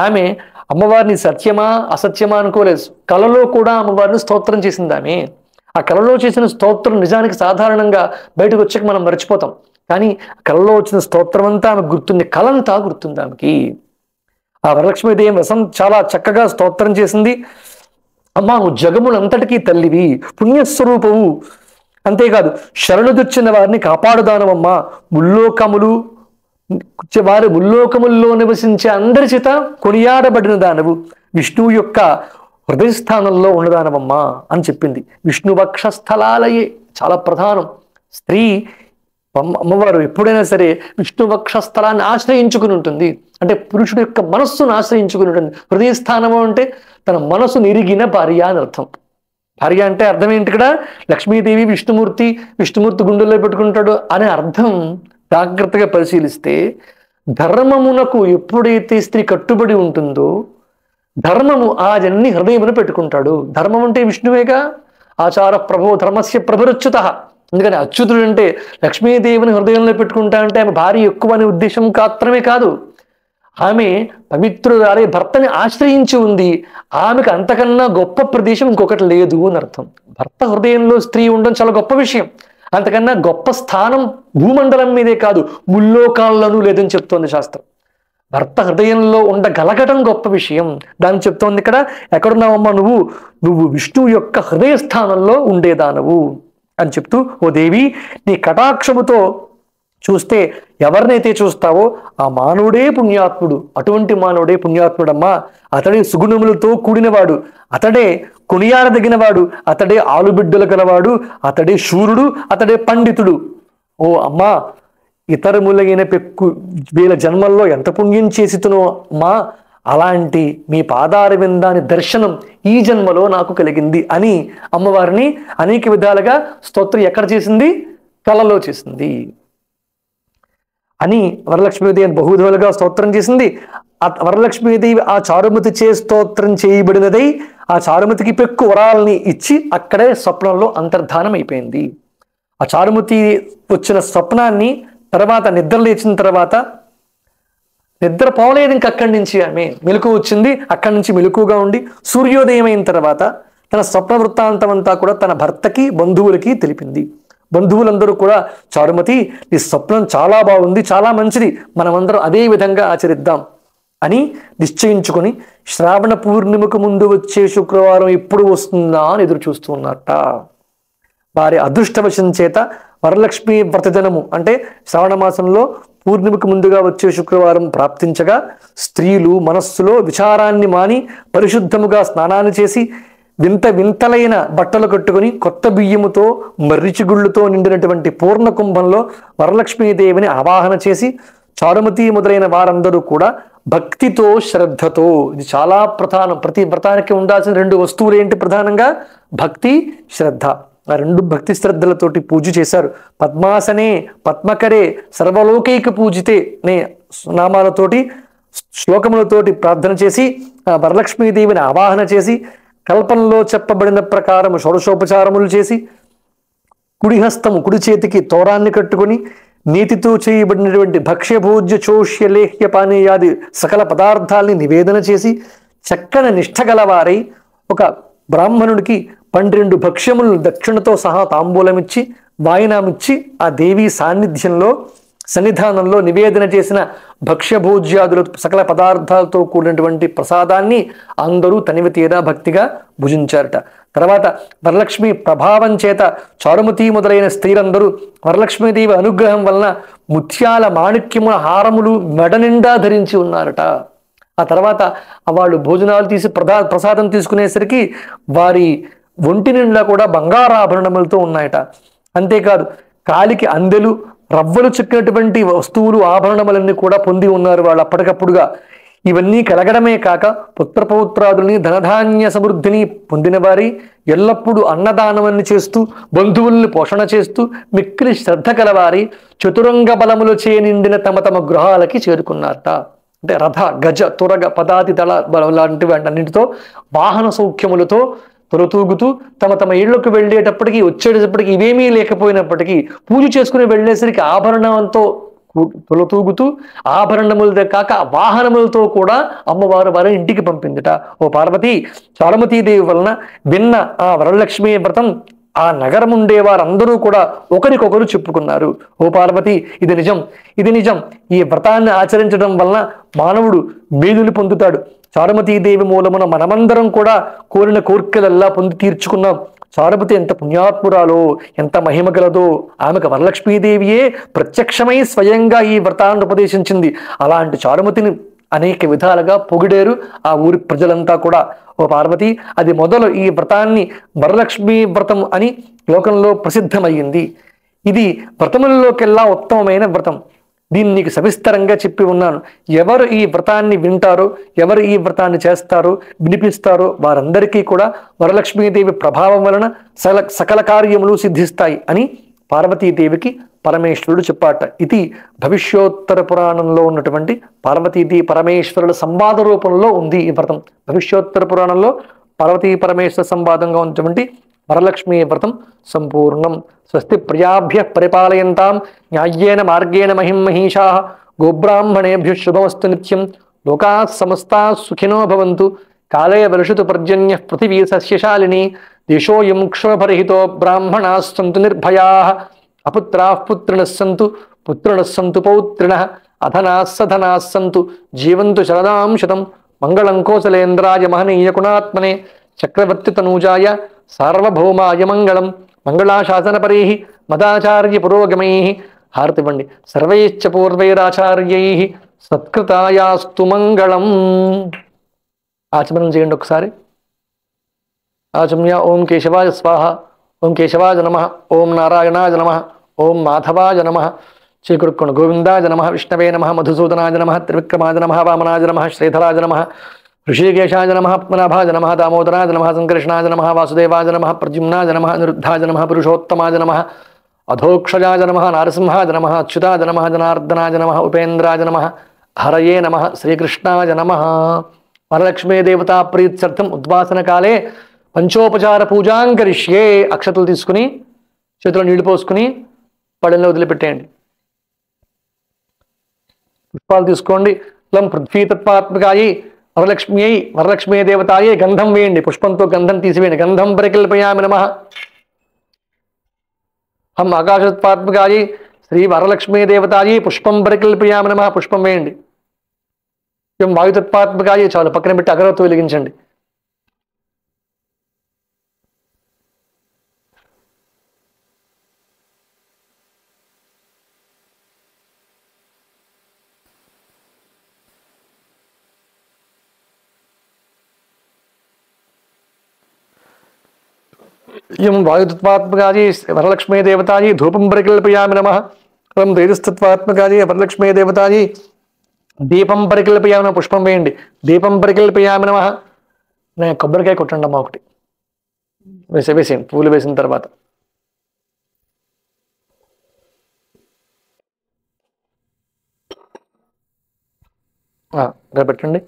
ఆమె అమ్మవారిని సత్యమా అసత్యమా అనుకోలేదు. కలలో కూడా అమ్మవారిని స్తోత్రం చేసింది ఆమె. ఆ కలలో చేసిన స్తోత్రం నిజానికి సాధారణంగా బయటకు వచ్చాక మనం మర్చిపోతాం, కానీ కలలో వచ్చిన స్తోత్రం అంతా ఆమెకు గుర్తుంది, కలంతా గుర్తుంది ఆమెకి. ఆ వరలక్ష్మీదేవి చాలా చక్కగా స్తోత్రం చేసింది. అమ్మా, నువ్వు జగములంతటికీ తల్లివి, పుణ్యస్వరూపవు, అంతేకాదు శరణుదొచ్చిన వారిని కాపాడుదానవమ్మా, ముల్లోకములు వారి ముల్లోకముల్లో నివసించే అందరి చేత కొనియాడబడిన దానవు, విష్ణువు యొక్క హృదయస్థానంలో ఉన్నదానవమ్మా అని చెప్పింది. విష్ణు వక్షస్థలాలయే చాలా ప్రధానం. స్త్రీ అమ్మవారు ఎప్పుడైనా సరే విష్ణు వక్షస్థలాన్ని ఆశ్రయించుకుని ఉంటుంది, అంటే పురుషుడు యొక్క మనస్సును ఆశ్రయించుకుని ఉంటుంది. హృదయస్థానము అంటే తన మనసు నిరిగిన భార్య అని అర్థం. భార్య అంటే అర్థం ఏంటి? ఇక్కడ లక్ష్మీదేవి విష్ణుమూర్తి గుండెల్లో పెట్టుకుంటాడు అనే అర్థం జాగ్రత్తగా పరిశీలిస్తే, ధర్మమునకు ఎప్పుడైతే స్త్రీ కట్టుబడి ఉంటుందో ధర్మము ఆ జన్ని హృదయమును పెట్టుకుంటాడు. ధర్మం అంటే విష్ణువేగా. ఆచార ప్రభో ధర్మస్య ప్రభురచ్యుత. అందుకని అచ్యుతుడు అంటే లక్ష్మీదేవిని హృదయంలో పెట్టుకుంటా అంటే ఆమె భార్య ఎక్కువ అనే ఉద్దేశం మాత్రమే కాదు, ఆమె పవిత్రురాలే భర్తని ఆశ్రయించి ఉంది. ఆమెకు అంతకన్నా గొప్ప ప్రదేశం ఇంకొకటి లేదు అని అర్థం. భర్త హృదయంలో స్త్రీ ఉండడం చాలా గొప్ప విషయం. అంతకన్నా గొప్ప స్థానం భూమండలం మీదే కాదు, ముల్లోకాల్లోనూ లేదని చెప్తోంది శాస్త్రం. భర్త హృదయంలో ఉండగలగటం గొప్ప విషయం, దాన్ని చెప్తోంది ఇక్కడ. ఎక్కడున్నావమ్మా నువ్వు విష్ణువు యొక్క హృదయ స్థానంలో ఉండేదానవు అని చెప్తూ, ఓ దేవి, నీ కటాక్షముతో చూస్తే ఎవరినైతే చూస్తావో ఆ మానవుడే పుణ్యాత్ముడు. అటువంటి మానవుడే పుణ్యాత్ముడమ్మా. అతడే సుగుణములతో కూడినవాడు, అతడే కొనియాడదగినవాడు, అతడే ఆలుబిడ్డలు గలవాడు, అతడే శూరుడు, అతడే పండితుడు. ఓ అమ్మా, ఇతరములైన వేల జన్మల్లో ఎంత పుణ్యం చేసితునో అమ్మా, అలాంటి మీ పాదార విందాని దర్శనం ఈ జన్మలో నాకు కలిగింది అని అమ్మవారిని అనేక విధాలుగా స్తోత్రం ఎక్కడ చేసింది? కలలో చేసింది అని వరలక్ష్మీదేవి బహువిధాలుగా స్తోత్రం చేసింది. ఆ వరలక్ష్మీదేవి ఆ చారుమతి చే స్తోత్రం చేయబడినదై ఆ చారుమతికి పెక్కు వరాలని ఇచ్చి అక్కడే స్వప్నంలో అంతర్ధానం అయిపోయింది. ఆ చారుమతి వచ్చిన స్వప్నాన్ని తర్వాత నిద్ర లేచిన తర్వాత నిద్ర పోలేదు ఇంక అక్కడి నుంచి ఆమె మెలకు వచ్చింది. అక్కడి నుంచి మెలకుగా ఉండి సూర్యోదయం అయిన తర్వాత తన స్వప్న వృత్తాంతం అంతా కూడా తన భర్తకి బంధువులకి తెలిపింది. బంధువులందరూ కూడా, చారుమతి, ఈ స్వప్నం చాలా బాగుంది, చాలా మంచిది, మనమందరం అదే విధంగా ఆచరిద్దాం అని నిశ్చయించుకొని శ్రావణ పూర్ణిమకు ముందు వచ్చే శుక్రవారం ఎప్పుడు వస్తుందా అని ఎదురు చూస్తూ ఉన్నట్ట. వారి అదృష్టవశం చేత వరలక్ష్మి వ్రతదినము అంటే శ్రావణ మాసంలో పూర్ణిమకు ముందుగా వచ్చే శుక్రవారం ప్రాప్తించగా స్త్రీలు మనస్సులో విచారాన్ని మాని పరిశుద్ధముగా స్నానాన్ని చేసి వింతలైన బట్టలు కట్టుకుని కొత్త బియ్యముతో మర్రిచిగుళ్ళుతో నిండినటువంటి పూర్ణ కుంభంలో వరలక్ష్మీదేవిని ఆవాహన చేసి చారుమతి మొదలైన వారందరూ కూడా భక్తితో శ్రద్ధతో, ఇది చాలా ప్రధానం, ప్రతి వ్రతానికి ఉండాల్సిన రెండు వస్తువులు ఏంటి? ప్రధానంగా భక్తి, శ్రద్ధ. ఆ రెండు భక్తి శ్రద్ధలతోటి పూజ చేశారు. పద్మాసనే పద్మకరే సర్వలోకైక పూజితే అనే నామాలతోటి శ్లోకములతోటి ప్రార్థన చేసి ఆ వరలక్ష్మీదేవిని ఆవాహన చేసి కల్పనలో చెప్పబడిన ప్రకారం షోడశోపచారములు చేసి కుడి చేతికి తోరాన్ని కట్టుకొని నీతితో చేయబడినటువంటి భక్ష్యభోజ్య చోష్య లేహ్య పానీయాది సకల పదార్థాల్ని నివేదన చేసి చక్కని నిష్ఠ గలవారై ఒక బ్రాహ్మణుడికి 12 భక్ష్యములను దక్షిణతో సహా తాంబూలమిచ్చి వాయినామిచ్చి ఆ దేవీ సన్నిధానంలో నివేదన చేసిన భక్ష్యభోజ్యాదులు సకల పదార్థాలతో కూడినటువంటి ప్రసాదాన్ని అందరూ తనివి తీరా భక్తిగా భుజించారట. తర్వాత వరలక్ష్మి ప్రభావం చేత చారుమతి మొదలైన స్త్రీలందరూ వరలక్ష్మీదేవి అనుగ్రహం వలన ముత్యాల మాణిక్యముల హారములు మెడ నిండా ధరించి ఉన్నారట. ఆ తర్వాత వాళ్ళు భోజనాలు తీసి ప్రసాదం తీసుకునేసరికి వారి ఒంటి నిండా కూడా బంగారాభరణములతో ఉన్నాయట. అంతేకాదు కాలికి అందెలు రవ్వలు చెక్కినటువంటి వస్తువులు ఆభరణములన్నీ కూడా పొంది ఉన్నారు వాళ్ళు అప్పటికప్పుడుగా. ఇవన్నీ కలగడమే కాక పుత్రపౌత్రాదుల్ని ధనధాన్య సమృద్ధిని పొందిన వారి ఎల్లప్పుడూ అన్నదానమని చేస్తూ బంధువుల్ని పోషణ చేస్తూ మిక్కిలి శ్రద్ధ కలవారి చతురంగ బలములు నిండిన తమ గృహాలకి చేరుకున్నారట. అంటే రథ గజ తురగ పదాతి దళ లాంటివి అన్నింటితో వాహన సౌఖ్యములతో తొలతూగుతూ తమ తమ ఇళ్లకు వెళ్ళేటప్పటికీ వచ్చేటప్పటికి ఇవేమీ లేకపోయినప్పటికీ పూజ చేసుకుని వెళ్ళేసరికి ఆభరణంతో తొలతూగుతూ ఆభరణములతో కాక వాహనములతో కూడా అమ్మవారు వారి ఇంటికి పంపిందిట. ఓ పార్వతి, చారుమతీదేవి వలన విన్న ఆ వరలక్ష్మీ వ్రతం ఆ నగరం ఉండే వారందరూ కూడా ఒకరికొకరు చెప్పుకున్నారు. ఓ పార్వతి, ఇది నిజం, ఇది నిజం. ఈ వ్రతాన్ని ఆచరించడం వలన మానవుడు మేలుని పొందుతాడు. చారుమతీదేవి మూలమున మనమందరం కూడా కోరిన కోరికలల్లా పొంది తీర్చుకున్నాం. చారుమతి ఎంత పుణ్యాత్మురాలో, ఎంత మహిమ గలదో. ఆమెకు వరలక్ష్మీదేవియే ప్రత్యక్షమై స్వయంగా ఈ వ్రతాన్ని ఉపదేశించింది. అలాంటి చారుమతిని అనేక విధాలుగా పొగిడేరు ఆ ఊరి ప్రజలంతా కూడా. ఓ పార్వతి, అది మొదలు ఈ వ్రతాన్ని వరలక్ష్మీ వ్రతం అని లోకంలో ప్రసిద్ధమయ్యింది. ఇది వ్రతములలోకెల్లా ఉత్తమమైన వ్రతం. దీన్ని నీకు సవిస్తరంగా చెప్పి ఉన్నాను. ఎవరు ఈ వ్రతాన్ని వింటారో, ఎవరు ఈ వ్రతాన్ని చేస్తారో, వినిపిస్తారో వారందరికీ కూడా వరలక్ష్మీదేవి ప్రభావం వలన సకల కార్యములు సిద్ధిస్తాయి అని పార్వతీదేవికి పరమేశ్వరుడు చెప్పాట. ఇది భవిష్యోత్తర పురాణంలో ఉన్నటువంటి పార్వతీదేవి పరమేశ్వరుల సంవాద రూపంలో ఉంది ఈ వ్రతం. భవిష్యోత్తర పురాణంలో పార్వతీ పరమేశ్వర సంవాదంగా ఉన్నటువంటి వరలక్ష్మీ వ్రతం సంపూర్ణం. స్వస్తి ప్రియాభ్య పరిపాలయంతాం న్యాయ్యేన మార్గేణ మహిమహీషా గోబ్రాహ్మణేభ్య శుభమస్తు నిత్యం. లోకా సమస్తా సుఖినో భవంతు. కాలే వర్షతు పర్జన్య పృథివీ సస్యశాలిని. దేశోయం క్షోభరహితో బ్రాహ్మణా సంతు నిర్భయా. అపుత్రా పుత్రిణః సంతు పుత్రిణః సంతు పౌత్రిణః. అధనా సధనా సంతు జీవంతు శరదాం శతం. మంగళం కోసలేంద్రాయ మహనీయ గుణాత్మనే చక్రవర్తి తనూజాయ సార్వభౌమాయ మంగళం. మంగళాశాసనపరైః మదాచార్య పురోగమైః. హారతివ్వండి. సర్వైశ్చ పూర్వైరాచార్యైః సత్కృతాయాస్తు మంగళం. ఆచమనం చేయండి ఒకసారి. ఆచమ్య. ఓం కేశవాయ స్వాహ. ఓం కేశవాయ నమః. ఓం నారాయణాయ నమః. ఓం మాధవాయ నమః. చేకుడుక్కోండి. గోవిందాయ నమః. విష్ణవే నమః. మధుసూదనాయ నమః. త్రివిక్రమాయ నమః. వామనాయ నమః. శ్రీధరాయ నమః. ఋషికేశాయ నమః. పద్మనాభాయ నమః. దామోదరాయ నమః. సంకర్షణాయ నమః. వాసుదేవాయ నమః. ప్రద్యుమ్నాయ నమః. అనిరుద్ధాయ నమః. పురుషోత్తమాయ నమః. అధోక్షజాయ నమః. నారసింహాయ నమః. అచ్యుతాయ నమః. జనార్దనాయ నమః. ఉపేంద్రాయ నమః. హరయే నమః. శ్రీకృష్ణాయ నమః. వరలక్ష్మీ దేవతా ప్రీత్యర్థం ఉద్వాసన కాలే పంచోపచార పూజాం కరిష్యే. అక్షతలు తీసుకుని చేతిలో నీళ్లు పోసుకుని పళ్ళెంలో వదిలిపెట్టేయండి. పుష్పాలు తీసుకోండి. లం పృథ్వీతత్వాత్మకాయి వరలక్ష్మ్యై వరలక్ష్మీ దేవతాయే గంధం వేయండి. పుష్పంతో గంధం తీసివేయండి. గంధం పరికల్పయామి నమః. హం ఆకాశత్వాత్మకాయి శ్రీ వరలక్ష్మీ దేవతాయే పుష్పం పరికల్పయామి నమః. పుష్పం వేయండి. వాయుతత్వాత్మకాయే చాలు, పక్కన పెట్టి అగరవత్తు వెలిగించండి. ఇయం వాయుతత్వాత్మకాయే వరలక్ష్మీ దేవతాయే ధూపం పరికల్పయామి నమః. రం తేజస్తత్వాత్మకాయే వరలక్ష్మీ దేవతాయే దీపం పరికల్పయామి నమః. పుష్పం వేయండి. దీపం పరికల్పయామి నమః. నేను కొబ్బరికాయ కొట్టండి అమ్మా ఒకటి. వేసేయండి పూలు వేసిన తర్వాత. అక్కడ పెట్టండి.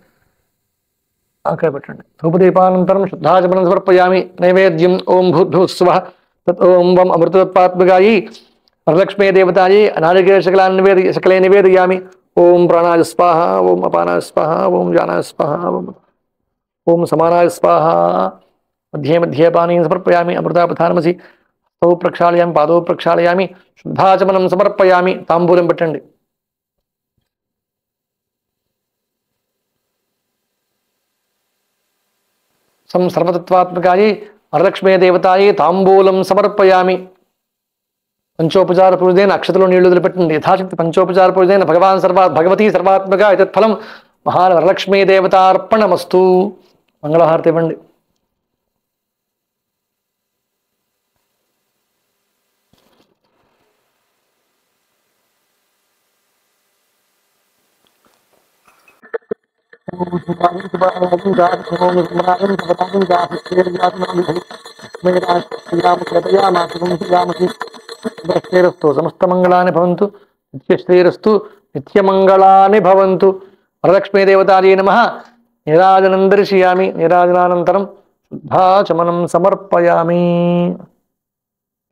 అక్కడ పెట్టండి. ధూపదీపానంతరం శుద్ధాచమనం సమర్పయామి. నైవేద్యం ఓం భూర్భువస్సువః తత్ ఓం వం అమృతత్వాత్మకాయై వరలక్ష్మీ దేవతాయై నారికేళ శకలే నివేదయామి. ఓం ప్రాణాయ స్వాహ. ఓం అపానాయ స్వాహ. ఓం జానాయ స్వాహ. ఓం సమానాయ స్వాహ. మధ్యే మధ్యే పానీయం సమర్పయామి. అమృతాపధానమసి. హస్తౌ ప్రక్షాళయామి. పాదౌ ప్రక్షాళయామి. శుద్ధాచమనం సమర్పయామి. తాంబూలం పెట్టండి. సర్వతత్వాత్మకాయై వరలక్ష్మీ దేవతాయై తాంబూలం సమర్పయామి. పంచోపచార పూజైన అక్షతలో నీళ్లు వదిలిపెట్టండి. యథాశక్తి పంచోపచార పూజైన భగవతీ సర్వాత్మక ఇతత్ఫలం మహాన్ వరలక్ష్మీ దేవతార్పణమస్తు. మంగళహారతి ఇవ్వండి. సమస్త మంగళాని భవంతు. నిత్యశ్రీరస్తు. నిత్యమంగళాని భవంతు. వరలక్ష్మీదేవతాయై నమః. నీరాజనం దర్శయామి. నీరాజనానంతరం శుద్ధాచమనం సమర్పయామి.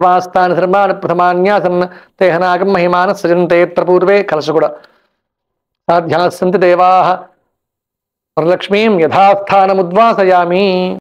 వాస్తాని సర్వాణి ప్రథమాన్యాసన్ తేహనాగం మహిమాన సజంతే యత్ర పూర్వే కలశకుడ సాధ్యాస్సంతి దేవాః. వరలక్ష్మీం యథాస్థానముద్వాసయామి.